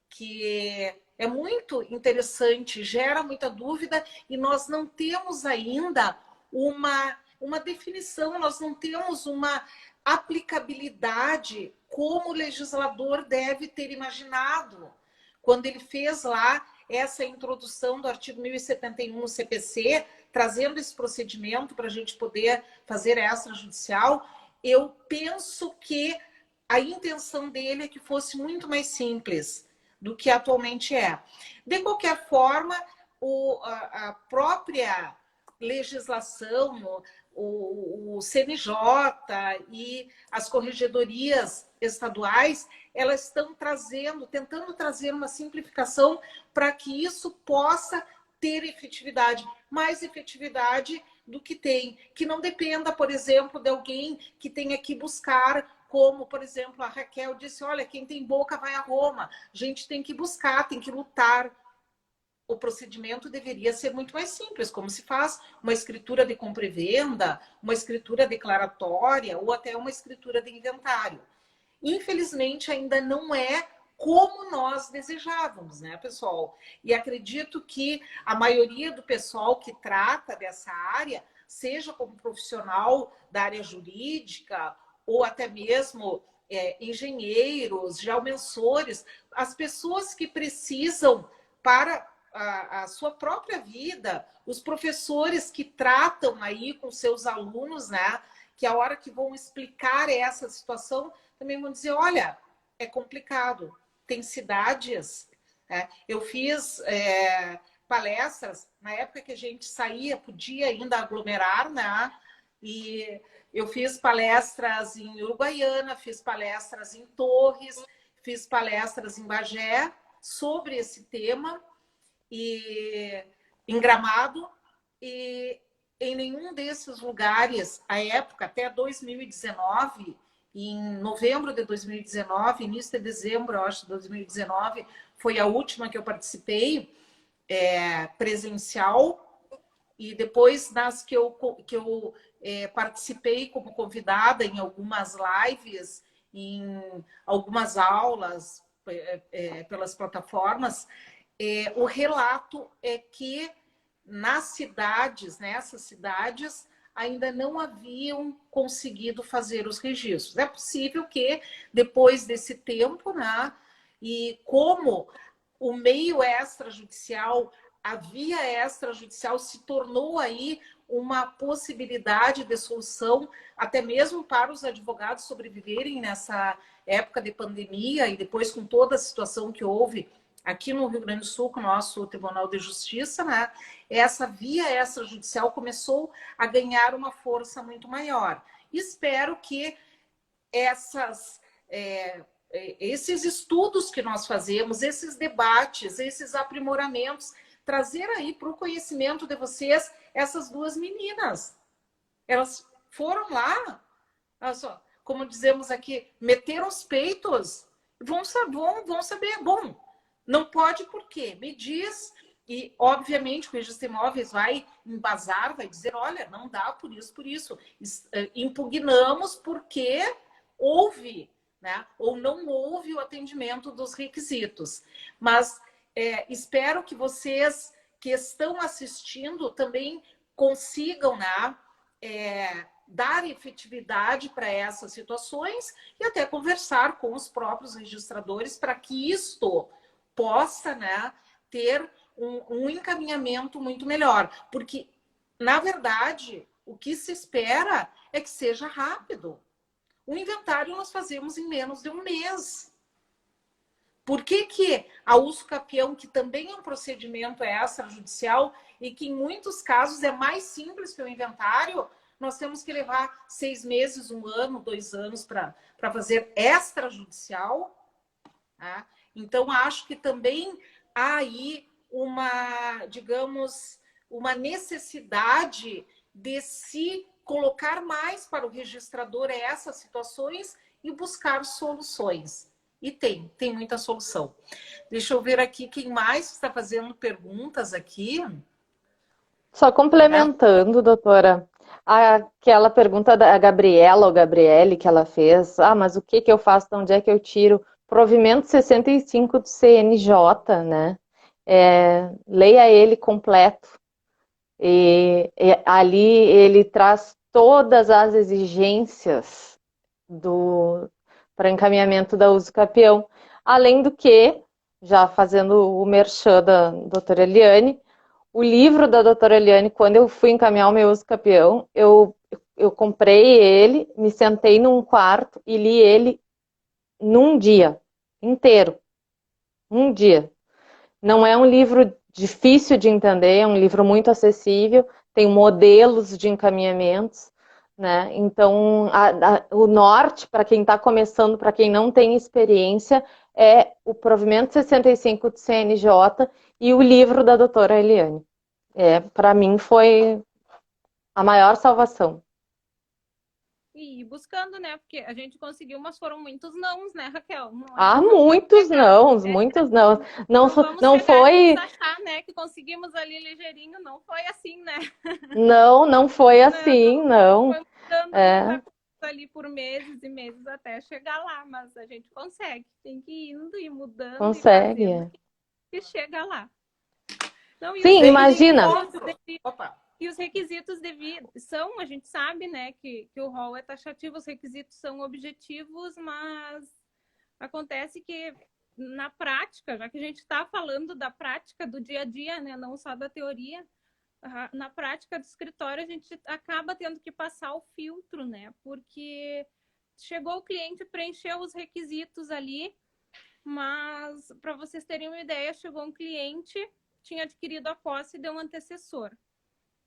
que é muito interessante, gera muita dúvida, e nós não temos ainda uma definição, nós não temos uma aplicabilidade como o legislador deve ter imaginado quando ele fez lá essa introdução do artigo 1071 no CPC, trazendo esse procedimento para a gente poder fazer extrajudicial. Eu penso que a intenção dele é que fosse muito mais simples do que atualmente é. De qualquer forma, a própria legislação, o CNJ e as corregedorias estaduais, elas estão tentando trazer uma simplificação para que isso possa ter efetividade, mais efetividade do que tem, que não dependa, por exemplo, de alguém que tenha que buscar, como, por exemplo, a Raquel disse, olha, quem tem boca vai a Roma, a gente tem que buscar, tem que lutar. O procedimento deveria ser muito mais simples, como se faz uma escritura de compra e venda, uma escritura declaratória ou até uma escritura de inventário. Infelizmente, ainda não é como nós desejávamos, né, pessoal? E acredito que a maioria do pessoal que trata dessa área seja como profissional da área jurídica ou até mesmo engenheiros, geomensores, as pessoas que precisam para a sua própria vida, os professores que tratam aí com seus alunos, né? Que a hora que vão explicar essa situação, também vão dizer, olha, é complicado, tem cidades... Eu fiz palestras, na época que a gente saía, podia ainda aglomerar, né? E eu fiz palestras em Uruguaiana, fiz palestras em Torres, fiz palestras em Bagé sobre esse tema, e em Gramado, e em nenhum desses lugares, à época, até 2019, em novembro de 2019, início de dezembro, eu acho, de 2019, foi a última que eu participei, presencial, e depois nas que eu participei como convidada em algumas lives, em algumas aulas pelas plataformas, o relato é que nessas cidades, ainda não haviam conseguido fazer os registros. É possível que, depois desse tempo, né, e como o meio extrajudicial, a via extrajudicial se tornou aí uma possibilidade de solução, até mesmo para os advogados sobreviverem nessa época de pandemia e depois com toda a situação que houve aqui no Rio Grande do Sul, com o nosso Tribunal de Justiça, né? Essa via extrajudicial começou a ganhar uma força muito maior. Espero que esses estudos que nós fazemos, esses debates, esses aprimoramentos, trazer aí para o conhecimento de vocês essas duas meninas. Elas foram lá, como dizemos aqui, meteram os peitos, vão saber, bom, não pode por quê? Me diz, e obviamente o registro de imóveis vai embasar, vai dizer, olha, não dá por isso. Impugnamos porque houve, né? Ou não houve o atendimento dos requisitos. Mas espero que vocês que estão assistindo também consigam, né, dar efetividade para essas situações e até conversar com os próprios registradores para que isto possa, né, ter um encaminhamento muito melhor. Porque, na verdade, o que se espera é que seja rápido. O inventário nós fazemos em menos de um mês. Por que a uso capião, que também é um procedimento extrajudicial e que em muitos casos é mais simples que o inventário, nós temos que levar 6 meses, 1 ano, 2 anos para fazer extrajudicial, tá? Então, acho que também há aí uma necessidade de se colocar mais para o registrador essas situações e buscar soluções. E tem muita solução. Deixa eu ver aqui quem mais está fazendo perguntas aqui. Só complementando, doutora, aquela pergunta da Gabriela ou Gabriele que ela fez, mas o que eu faço, de onde é que eu tiro? Provimento 65 do CNJ, né? Leia ele completo. E ali ele traz todas as exigências para encaminhamento da uso capião. Além do que, já fazendo o merchan da doutora Eliane, o livro da doutora Eliane, quando eu fui encaminhar o meu uso capião, eu comprei ele, me sentei num quarto e li ele num dia inteiro. Um dia. Não é um livro difícil de entender, é um livro muito acessível, tem modelos de encaminhamentos, né? Então, o norte, para quem está começando, para quem não tem experiência, é o provimento 65 do CNJ e o livro da doutora Eliane. Para mim, foi a maior salvação. E buscando, né? Porque a gente conseguiu, mas foram muitos nãos, né, Raquel? Muitos nãos, muitos nãos. Não foi... achar, né, que conseguimos ali ligeirinho, não foi assim, né? Não foi assim, não. Foi mudando muita coisa ali por meses e meses até chegar lá, mas a gente consegue. Tem que ir indo e mudando. Consegue. E chega lá. Então, sim, imagina. Opa. E os requisitos são, a gente sabe, né, que o rol é taxativo, os requisitos são objetivos, mas acontece que na prática, já que a gente está falando da prática do dia a dia, né, não só da teoria, na prática do escritório a gente acaba tendo que passar o filtro, né, porque chegou o cliente, preencheu os requisitos ali, mas para vocês terem uma ideia, chegou um cliente, tinha adquirido a posse de um antecessor.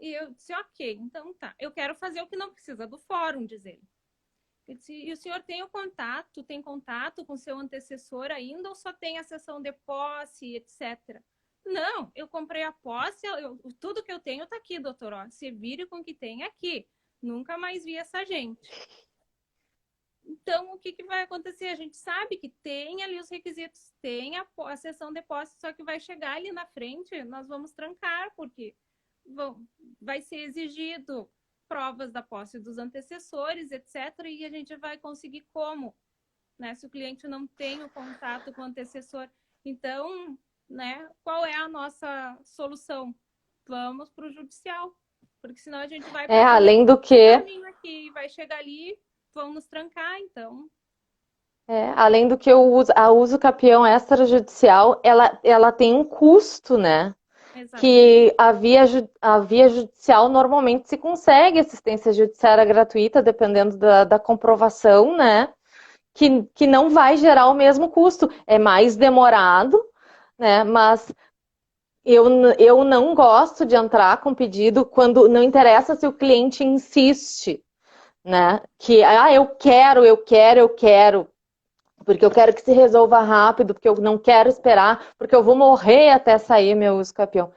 E eu disse, ok, então tá, eu quero fazer o que não precisa do fórum, diz ele. Eu disse, e o senhor tem contato com seu antecessor ainda ou só tem a sessão de posse, etc? Não, eu comprei a posse, tudo que eu tenho está aqui, doutor, ó, se vire com o que tem aqui. Nunca mais vi essa gente. Então, o que vai acontecer? A gente sabe que tem ali os requisitos, tem a sessão de posse, só que vai chegar ali na frente, nós vamos trancar, porque vai ser exigido provas da posse dos antecessores, etc. E a gente vai conseguir como? Né? Se o cliente não tem o contato com o antecessor. Então, né, qual é a nossa solução? Vamos para o judicial. Porque senão a gente vai Além do que... caminho aqui, vai chegar ali, vão nos trancar, então... além do que a uso capião extrajudicial, ela tem um custo, né? Exato. Que a via judicial normalmente se consegue assistência judiciária gratuita, dependendo da comprovação, né? Que não vai gerar o mesmo custo. É mais demorado, né? Mas eu não gosto de entrar com pedido quando não interessa se o cliente insiste, né? Que, eu quero, porque eu quero que se resolva rápido, porque eu não quero esperar, porque eu vou morrer até sair meu uso capião.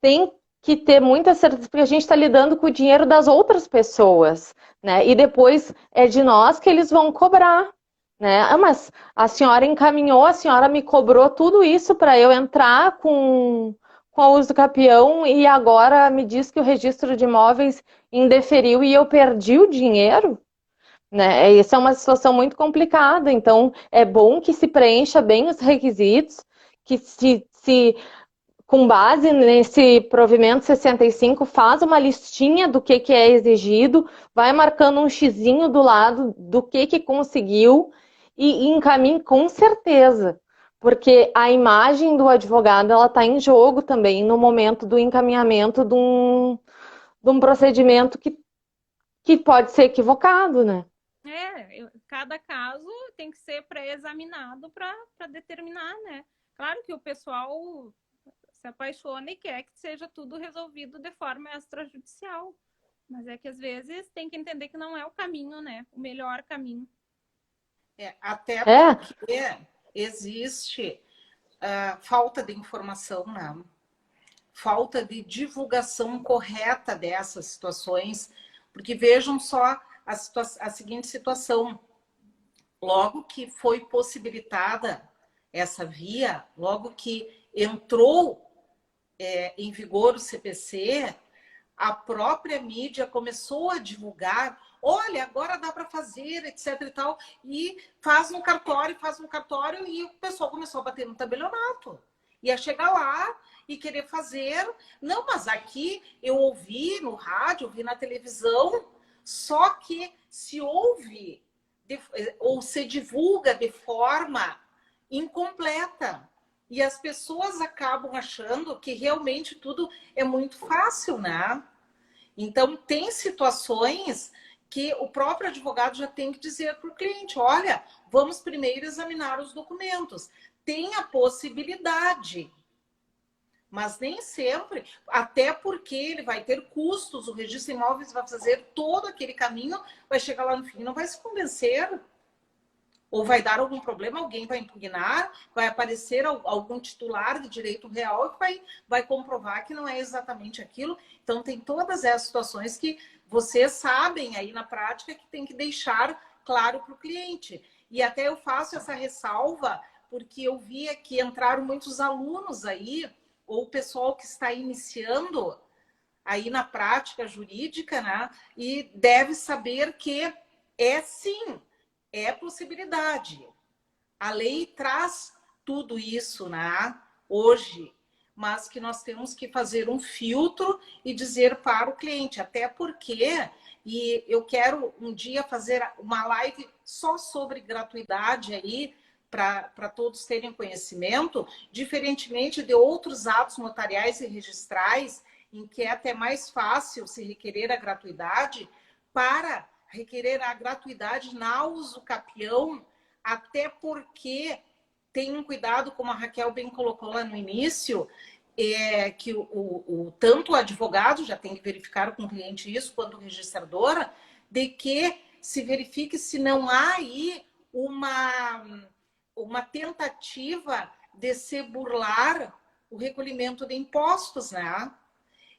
Tem que ter muita certeza, porque a gente está lidando com o dinheiro das outras pessoas, né? E depois é de nós que eles vão cobrar, né? Mas a senhora encaminhou, a senhora me cobrou tudo isso para eu entrar com o uso do capião e agora me diz que o registro de imóveis indeferiu e eu perdi o dinheiro, né? Isso é uma situação muito complicada, então é bom que se preencha bem os requisitos, que se com base nesse provimento 65, faz uma listinha do que é exigido, vai marcando um xizinho do lado do que conseguiu e encaminhe com certeza, porque a imagem do advogado ela está em jogo também no momento do encaminhamento de um procedimento que pode ser equivocado, né? Cada caso tem que ser pré-examinado para determinar, né? Claro que o pessoal se apaixona e quer que seja tudo resolvido de forma extrajudicial. Mas é que às vezes tem que entender que não é o caminho, né? O melhor caminho. Até porque existe falta de informação, né? Falta de divulgação correta dessas situações, porque vejam só a seguinte situação. Logo que foi possibilitada essa via, logo que entrou em vigor o CPC, a própria mídia começou a divulgar, olha, agora dá para fazer, etc e tal, e faz um cartório, e o pessoal começou a bater no tabelionato. Ia chegar lá e querer fazer. Não, mas aqui eu ouvi no rádio, ouvi na televisão, só que se ouve ou se divulga de forma incompleta. E as pessoas acabam achando que realmente tudo é muito fácil, né? Então, tem situações que o próprio advogado já tem que dizer para o cliente, olha, vamos primeiro examinar os documentos. Tem a possibilidade, mas nem sempre, até porque ele vai ter custos, o registro de imóveis vai fazer todo aquele caminho, vai chegar lá no fim e não vai se convencer. Ou vai dar algum problema, alguém vai impugnar, vai aparecer algum titular de direito real que vai comprovar que não é exatamente aquilo. Então, tem todas essas situações que vocês sabem aí na prática que tem que deixar claro para o cliente. E até eu faço essa ressalva, porque eu vi que entraram muitos alunos aí, ou o pessoal que está iniciando aí na prática jurídica, né? E deve saber que sim, é possibilidade. A lei traz tudo isso, né? Hoje. mas que nós temos que fazer um filtro e dizer para o cliente, até porque, e eu quero um dia fazer uma live só sobre gratuidade aí, para todos terem conhecimento, diferentemente de outros atos notariais e registrais, em que é até mais fácil se requerer a gratuidade, para requerer a gratuidade na usucapião, até porque tem um cuidado, como a Raquel bem colocou lá no início, que tanto o advogado já tem que verificar com o cliente isso, quanto o registrador, de que se verifique se não há aí uma tentativa de se burlar o recolhimento de impostos, né?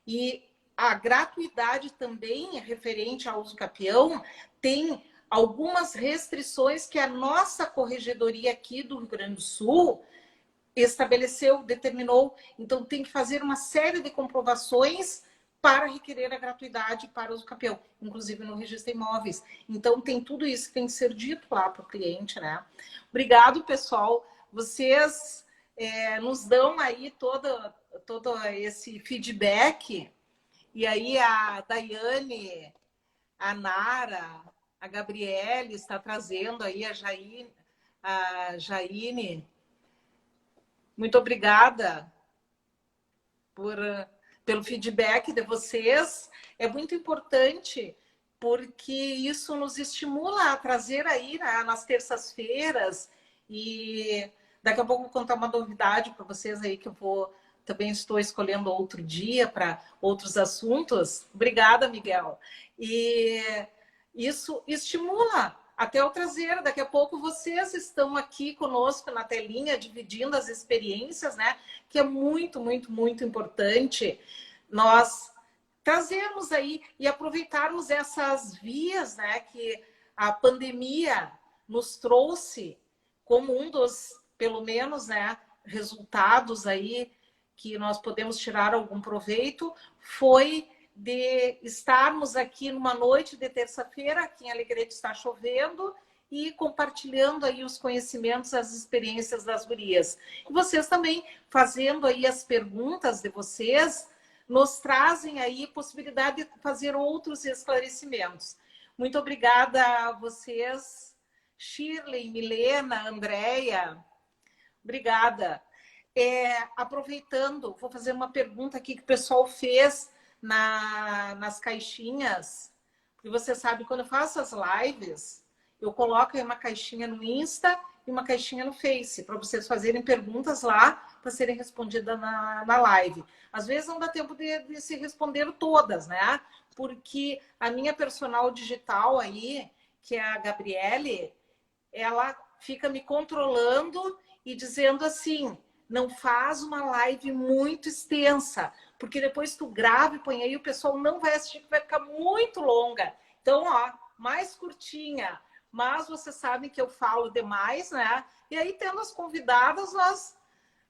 E a gratuidade também, referente ao usucapião, tem algumas restrições que a nossa corregedoria aqui do Rio Grande do Sul estabeleceu, determinou. Então, tem que fazer uma série de comprovações para requerer a gratuidade para o usucapião, inclusive no registro de imóveis. Então, tem tudo isso que tem que ser dito lá para o cliente, né? Obrigado, pessoal. Vocês nos dão aí todo esse feedback. E aí a Daiane, a Nara, a Gabriele está trazendo aí a Jaine. Muito obrigada pelo feedback de vocês. É muito importante porque isso nos estimula a trazer aí, né, nas terças-feiras, e daqui a pouco eu vou contar uma novidade para vocês aí que também estou escolhendo outro dia para outros assuntos. Obrigada, Miguel. E isso estimula até eu trazer. Daqui a pouco vocês estão aqui conosco na telinha, dividindo as experiências, né? Que é muito, muito, muito importante nós trazermos aí e aproveitarmos essas vias, né? Que a pandemia nos trouxe como um dos, pelo menos, né? Resultados aí que nós podemos tirar algum proveito, foi de estarmos aqui numa noite de terça-feira, aqui em Alegrete está chovendo, e compartilhando aí os conhecimentos, as experiências das gurias. E vocês também, fazendo aí as perguntas de vocês, nos trazem aí possibilidade de fazer outros esclarecimentos. Muito obrigada a vocês, Shirley, Milena, Andréia. Obrigada. Aproveitando, vou fazer uma pergunta aqui que o pessoal fez nas caixinhas, porque você sabe, quando eu faço as lives, eu coloco aí uma caixinha no Insta e uma caixinha no Face, para vocês fazerem perguntas lá, para serem respondidas na live. Às vezes não dá tempo de se responder todas, né? Porque a minha personal digital aí, que é a Gabriele, ela fica me controlando e dizendo assim: não faz uma live muito extensa, porque depois tu grava e põe aí, o pessoal não vai assistir, que vai ficar muito longa. Então, ó, mais curtinha. Mas vocês sabem que eu falo demais, né? E aí, tendo as convidadas,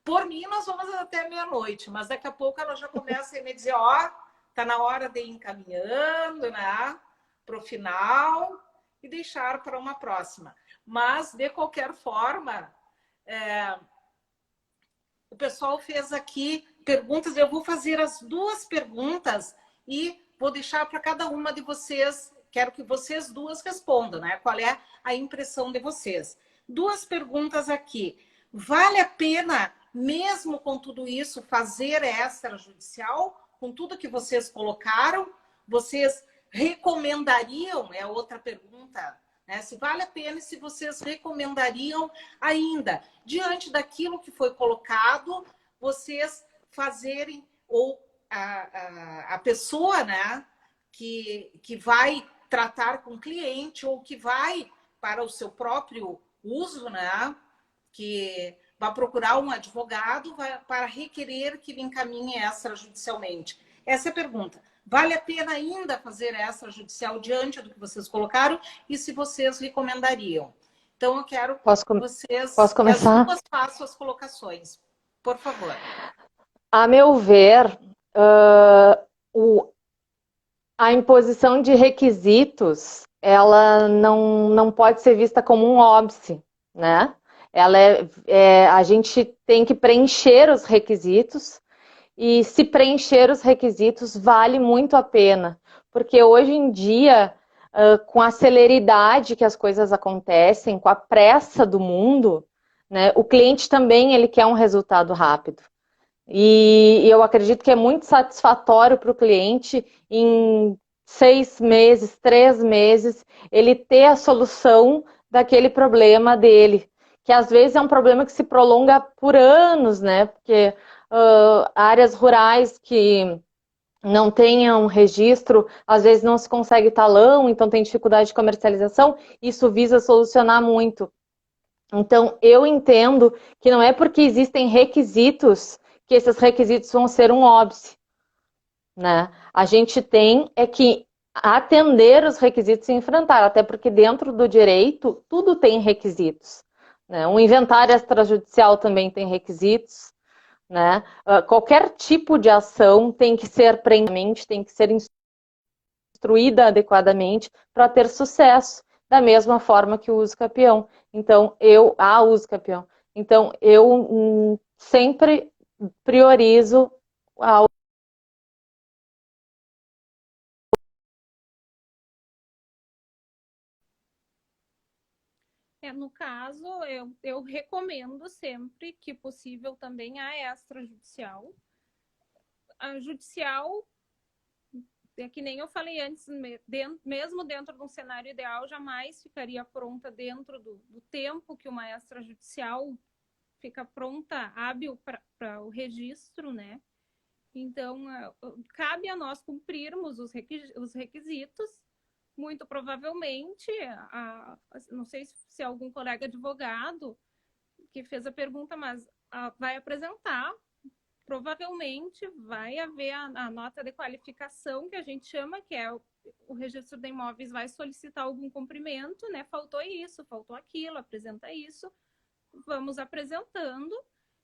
por mim, nós vamos até meia-noite. Mas daqui a pouco ela já começa a me dizer, ó, tá na hora de ir encaminhando, né? Para o final e deixar para uma próxima. Mas, de qualquer forma, o pessoal fez aqui perguntas. Eu vou fazer as duas perguntas e vou deixar para cada uma de vocês. Quero que vocês duas respondam, né? Qual é a impressão de vocês? Duas perguntas aqui. Vale a pena, mesmo com tudo isso, fazer extrajudicial? Com tudo que vocês colocaram? Vocês recomendariam? É outra pergunta. Né? Se vale a pena e se vocês recomendariam ainda, diante daquilo que foi colocado, vocês fazerem, ou a pessoa, né, que vai tratar com o cliente, ou que vai para o seu próprio uso, né, que vai procurar um advogado para requerer que lhe encaminhe extrajudicialmente. Essa é a pergunta. Vale a pena ainda fazer extrajudicial diante do que vocês colocaram e se vocês recomendariam? Então, eu quero que vocês... Posso começar? As duas façam as colocações. Por favor. A meu ver, a imposição de requisitos, ela não pode ser vista como um óbice, né? A gente tem que preencher os requisitos e se preencher os requisitos vale muito a pena, porque hoje em dia, com a celeridade que as coisas acontecem, com a pressa do mundo, né, o cliente também ele quer um resultado rápido. E eu acredito que é muito satisfatório para o cliente em 6 meses, 3 meses, ele ter a solução daquele problema dele, que às vezes é um problema que se prolonga por anos, né? Porque áreas rurais que não tenham registro, às vezes não se consegue talão, então tem dificuldade de comercialização, isso visa solucionar muito. Então, eu entendo que não é porque existem requisitos que esses requisitos vão ser um óbice, né? A gente tem que atender os requisitos e enfrentar, até porque dentro do direito tudo tem requisitos, né? Um inventário extrajudicial também tem requisitos, né? Qualquer tipo de ação tem que ser previamente, tem que ser instruída adequadamente para ter sucesso, da mesma forma que o uso capião. Então, uso capião. Então, eu sempre priorizo a No caso, eu recomendo sempre que possível também a extrajudicial. A judicial, que nem eu falei antes, mesmo dentro de um cenário ideal, jamais ficaria pronta dentro do tempo que uma extrajudicial fica pronta, hábil para o registro, né? Então, cabe a nós cumprirmos os requisitos. Muito provavelmente, não sei se algum colega advogado que fez a pergunta, mas vai apresentar, provavelmente vai haver a nota de qualificação, que a gente chama, que é o registro de imóveis vai solicitar algum cumprimento, né? Faltou isso, faltou aquilo, apresenta isso, vamos apresentando,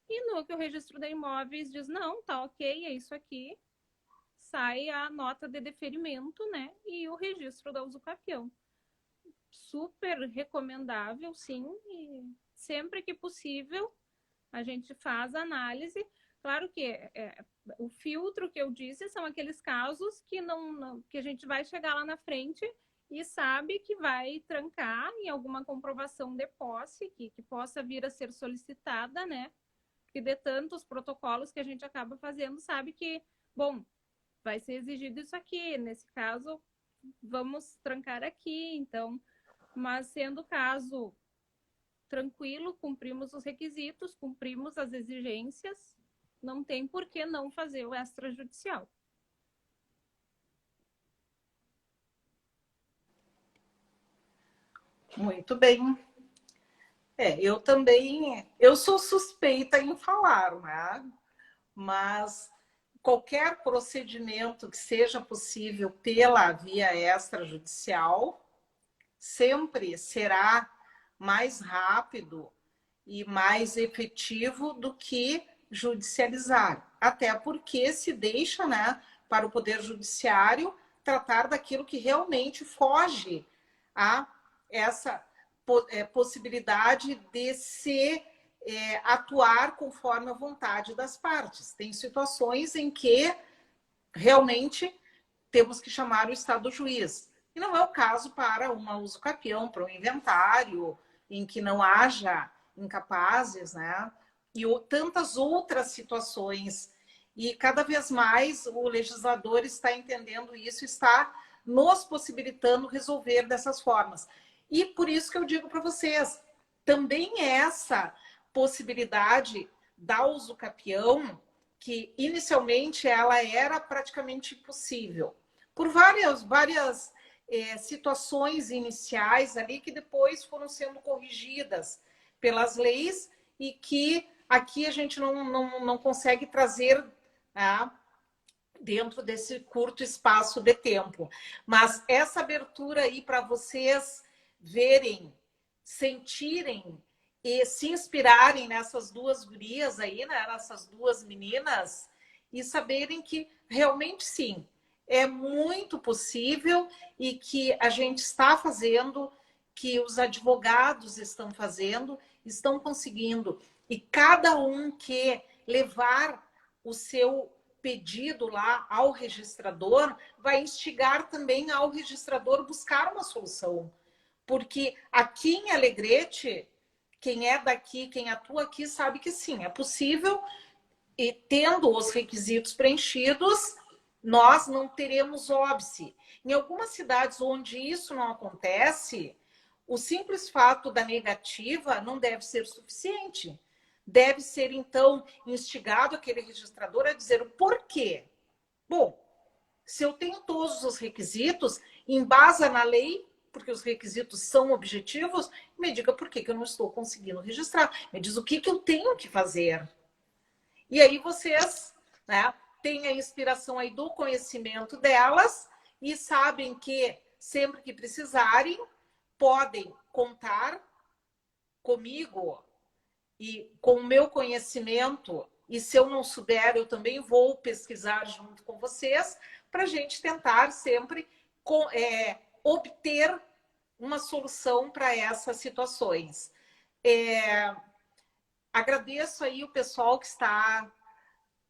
e no que o registro de imóveis diz, não, tá ok, é isso aqui, sai a nota de deferimento, né? E o registro da usucapião. Super recomendável, sim, e sempre que possível a gente faz análise. Claro que o filtro que eu disse são aqueles casos que que a gente vai chegar lá na frente e sabe que vai trancar em alguma comprovação de posse que possa vir a ser solicitada, né? Porque de tantos protocolos que a gente acaba fazendo, sabe que, bom, vai ser exigido isso aqui, nesse caso, vamos trancar aqui, então, mas sendo o caso tranquilo, cumprimos os requisitos, cumprimos as exigências, não tem por que não fazer o extrajudicial. Muito bem. Eu também, eu sou suspeita em falar, né? Mas qualquer procedimento que seja possível pela via extrajudicial sempre será mais rápido e mais efetivo do que judicializar. Até porque se deixa, né, para o Poder Judiciário tratar daquilo que realmente foge a essa possibilidade de se atuar conforme a vontade das partes. Tem situações em que realmente temos que chamar o Estado juiz. E não é o caso para uma usucapião, para um inventário, em que não haja incapazes, né? E tantas outras situações. E cada vez mais o legislador está entendendo isso, está nos possibilitando resolver dessas formas. E por isso que eu digo para vocês, também essa possibilidade da usucapião, que inicialmente ela era praticamente impossível, por várias situações iniciais ali que depois foram sendo corrigidas pelas leis e que aqui a gente não consegue trazer, né, dentro desse curto espaço de tempo. Mas essa abertura aí para vocês verem, sentirem e se inspirarem nessas duas gurias aí, né, nessas duas meninas, e saberem que realmente sim, é muito possível e que a gente está fazendo, que os advogados estão fazendo, estão conseguindo. E cada um que levar o seu pedido lá ao registrador, vai instigar também ao registrador buscar uma solução. Porque aqui em Alegrete, quem é daqui, quem atua aqui, sabe que sim, é possível, e tendo os requisitos preenchidos, nós não teremos óbice. Em algumas cidades onde isso não acontece, o simples fato da negativa não deve ser suficiente. Deve ser, então, instigado aquele registrador a dizer o porquê. Bom, se eu tenho todos os requisitos, embasa na lei, porque os requisitos são objetivos, me diga por que eu não estou conseguindo registrar. Me diz o que eu tenho que fazer. E aí vocês, né, têm a inspiração aí do conhecimento delas e sabem que sempre que precisarem, podem contar comigo e com o meu conhecimento. E se eu não souber, eu também vou pesquisar junto com vocês para a gente tentar sempre obter uma solução para essas situações. Agradeço aí o pessoal que está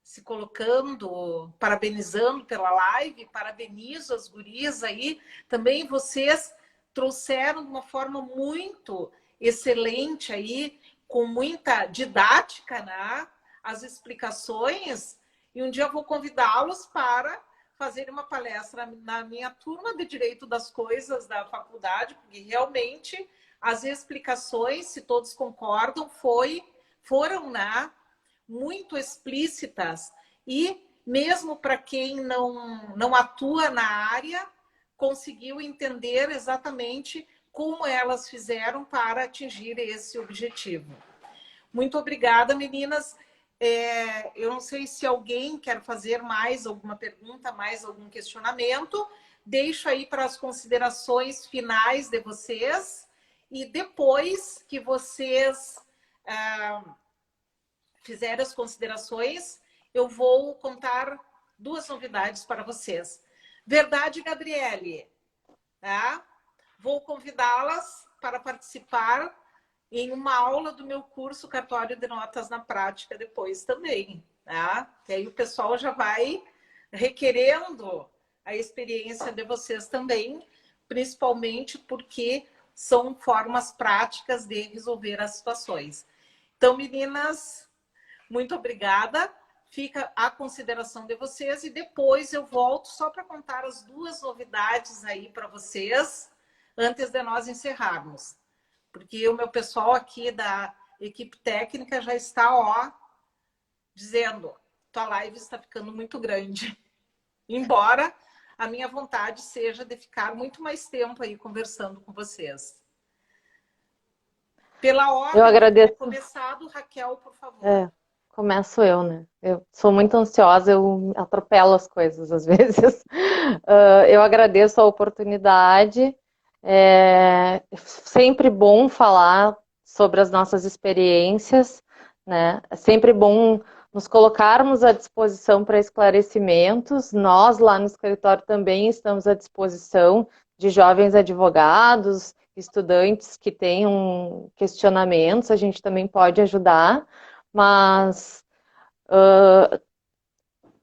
se colocando, parabenizando pela live, parabenizo as gurias aí. Também vocês trouxeram de uma forma muito excelente aí, com muita didática, né? As explicações. E um dia eu vou convidá-los para fazer uma palestra na minha turma de Direito das Coisas da faculdade, porque realmente as explicações, se todos concordam, foram, né, muito explícitas e mesmo para quem não atua na área, conseguiu entender exatamente como elas fizeram para atingir esse objetivo. Muito obrigada, meninas. Eu não sei se alguém quer fazer mais alguma pergunta, mais algum questionamento. Deixo aí para as considerações finais de vocês. E depois que vocês fizerem as considerações, eu vou contar 2 novidades para vocês. Verdade, Gabriele? Tá? Vou convidá-las para participar em uma aula do meu curso Cartório de Notas na Prática depois também. Tá? Que aí o pessoal já vai requerendo a experiência de vocês também, principalmente porque são formas práticas de resolver as situações. Então, meninas, muito obrigada. Fica a consideração de vocês e depois eu volto só para contar as 2 novidades aí para vocês antes de nós encerrarmos. Porque o meu pessoal aqui da equipe técnica já está, dizendo, tua live está ficando muito grande. Embora a minha vontade seja de ficar muito mais tempo aí conversando com vocês. Pela ordem, eu agradeço. Começado, Raquel, por favor. Começo eu, né? Eu sou muito ansiosa, eu atropelo as coisas às vezes. Eu agradeço a oportunidade. É sempre bom falar sobre as nossas experiências, né? É sempre bom nos colocarmos à disposição para esclarecimentos. Nós, lá no escritório, também estamos à disposição de jovens advogados, estudantes que tenham questionamentos, a gente também pode ajudar, mas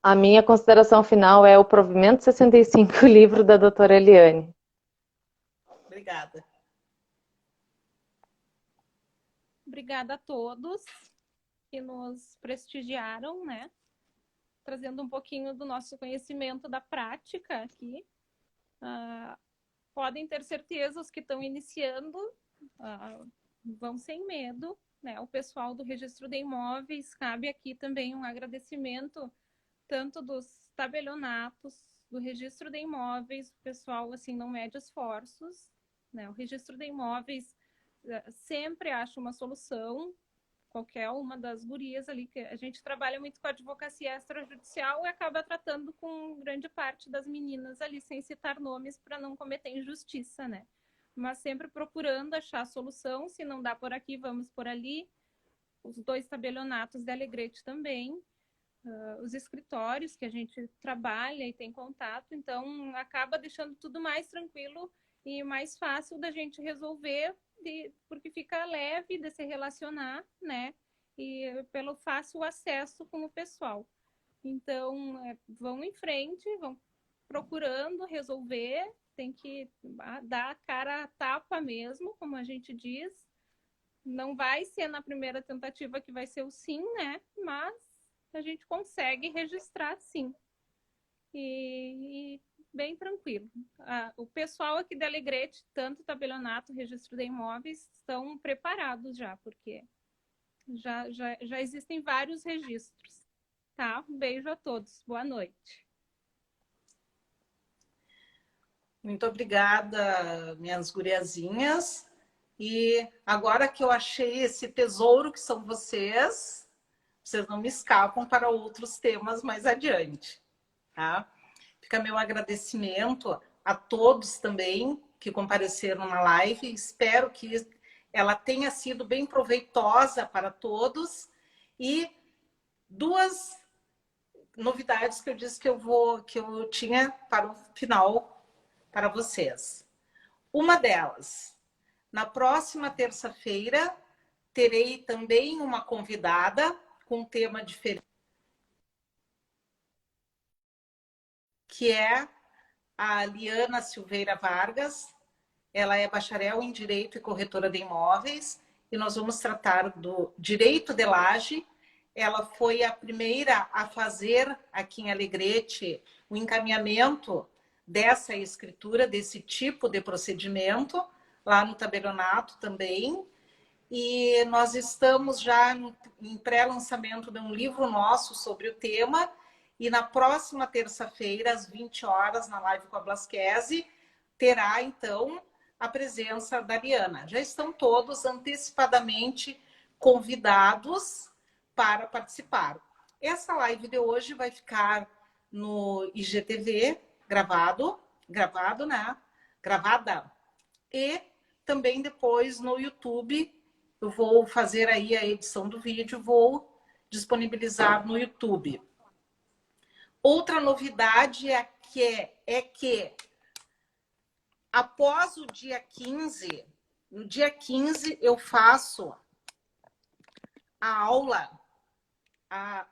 a minha consideração final é o Provimento 65, livro da doutora Eliane. Obrigada. Obrigada a todos que nos prestigiaram, né? Trazendo um pouquinho do nosso conhecimento da prática aqui. Podem ter certeza, os que estão iniciando, vão sem medo, né? O pessoal do Registro de Imóveis, cabe aqui também um agradecimento tanto dos tabelionatos, do Registro de Imóveis, o pessoal assim não mede esforços, né? O Registro de Imóveis sempre acha uma solução, qualquer uma das gurias ali, que a gente trabalha muito com a advocacia extrajudicial e acaba tratando com grande parte das meninas ali, sem citar nomes para não cometer injustiça, né? Mas sempre procurando achar a solução, se não dá por aqui, vamos por ali. Os 2 tabelionatos de Alegrete também, os escritórios que a gente trabalha e tem contato, então acaba deixando tudo mais tranquilo e mais fácil da gente resolver, porque fica leve de se relacionar, né? E pelo fácil acesso com o pessoal. Então, vão em frente, vão procurando resolver, tem que dar a cara a tapa mesmo, como a gente diz. Não vai ser na primeira tentativa que vai ser o sim, né? Mas a gente consegue registrar sim. E bem tranquilo. O pessoal aqui da Alegrete, tanto tabelionato, registro de imóveis, estão preparados já, porque já existem vários registros. Tá? Um beijo a todos. Boa noite. Muito obrigada, minhas guriazinhas. E agora que eu achei esse tesouro que são vocês não me escapam para outros temas mais adiante, tá? Fica meu agradecimento a todos também que compareceram na live. Espero que ela tenha sido bem proveitosa para todos. E duas novidades que eu disse que eu tinha para o final para vocês. Uma delas, na próxima terça-feira, terei também uma convidada com um tema diferente, que é a Liana Silveira Vargas. Ela é bacharel em Direito e corretora de imóveis, e nós vamos tratar do direito de laje. Ela foi a primeira a fazer aqui em Alegrete o encaminhamento dessa escritura, desse tipo de procedimento, lá no tabelionato também. E nós estamos já em pré-lançamento de um livro nosso sobre o tema, e na próxima terça-feira, às 20 horas, na live com a Blasquese, terá, então, a presença da Liana. Já estão todos antecipadamente convidados para participar. Essa live de hoje vai ficar no IGTV, né? Gravada. E também depois no YouTube. Eu vou fazer aí a edição do vídeo, vou disponibilizar no YouTube. Outra novidade é que após o dia 15, no dia 15 eu faço a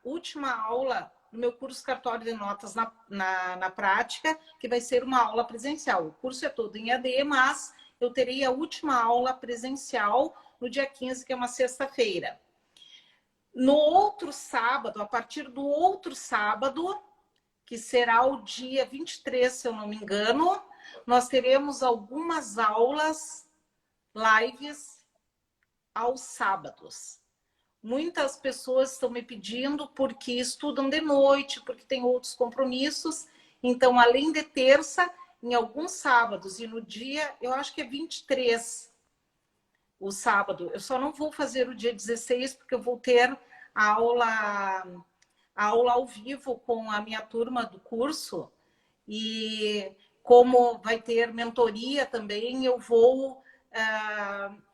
última aula no meu curso Cartório de Notas na prática, que vai ser uma aula presencial. O curso é todo em AD, mas eu terei a última aula presencial no dia 15, que é uma sexta-feira. No outro sábado, a partir do outro sábado, que será o dia 23, se eu não me engano, nós teremos algumas aulas, lives, aos sábados. Muitas pessoas estão me pedindo porque estudam de noite, porque tem outros compromissos. Então, além de terça, em alguns sábados, e no dia, eu acho que é 23, o sábado. Eu só não vou fazer o dia 16, porque eu vou ter a aula ao vivo com a minha turma do curso. E como vai ter mentoria também, eu vou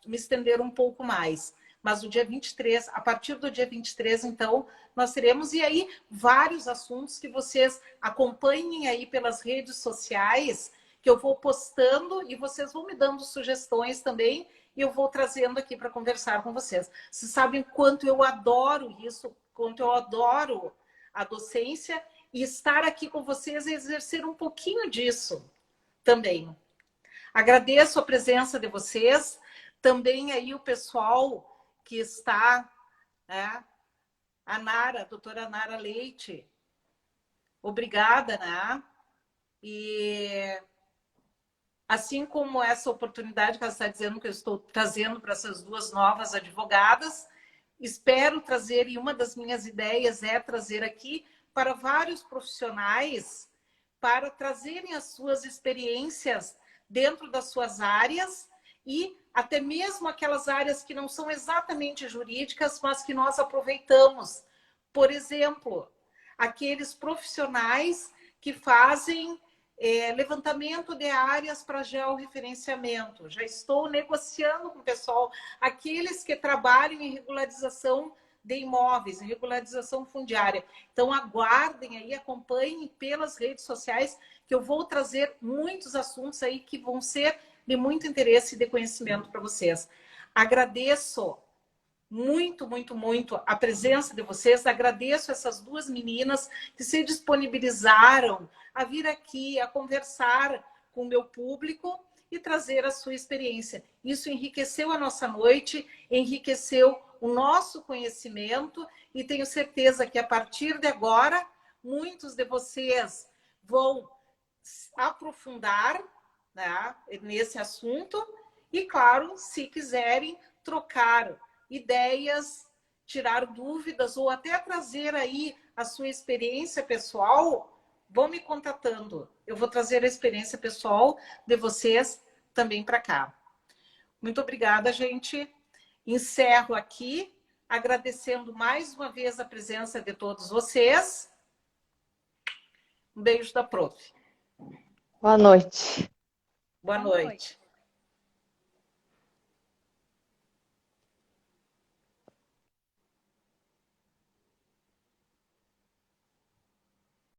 me estender um pouco mais. Mas o dia 23, a partir do dia 23, então, nós teremos, e aí, vários assuntos que vocês acompanhem aí pelas redes sociais, que eu vou postando e vocês vão me dando sugestões também, e eu vou trazendo aqui para conversar com vocês. Vocês sabem quanto eu adoro isso, quanto eu adoro a docência, e estar aqui com vocês e exercer um pouquinho disso também. Agradeço a presença de vocês, também aí o pessoal que está, né? A Nara, a doutora Nara Leite, obrigada, né? E assim como essa oportunidade que ela está dizendo que eu estou trazendo para essas duas novas advogadas, espero trazer, e uma das minhas ideias é trazer aqui para vários profissionais, para trazerem as suas experiências dentro das suas áreas, e até mesmo aquelas áreas que não são exatamente jurídicas, mas que nós aproveitamos. Por exemplo, aqueles profissionais que fazem levantamento de áreas para georreferenciamento. Já estou negociando com o pessoal, aqueles que trabalham em regularização de imóveis, em regularização fundiária. Então, aguardem aí, acompanhem pelas redes sociais, que eu vou trazer muitos assuntos aí que vão ser de muito interesse e de conhecimento para vocês. Agradeço muito, muito, muito a presença de vocês. Agradeço essas duas meninas que se disponibilizaram a vir aqui, a conversar com o meu público e trazer a sua experiência. Isso enriqueceu a nossa noite, enriqueceu o nosso conhecimento e tenho certeza que a partir de agora, muitos de vocês vão aprofundar, né, nesse assunto e, claro, se quiserem trocar ideias, tirar dúvidas ou até trazer aí a sua experiência pessoal, vão me contatando. Eu vou trazer a experiência pessoal de vocês também para cá. Muito obrigada, gente. Encerro aqui, agradecendo mais uma vez a presença de todos vocês. Um beijo da Prof. Boa noite. Boa noite.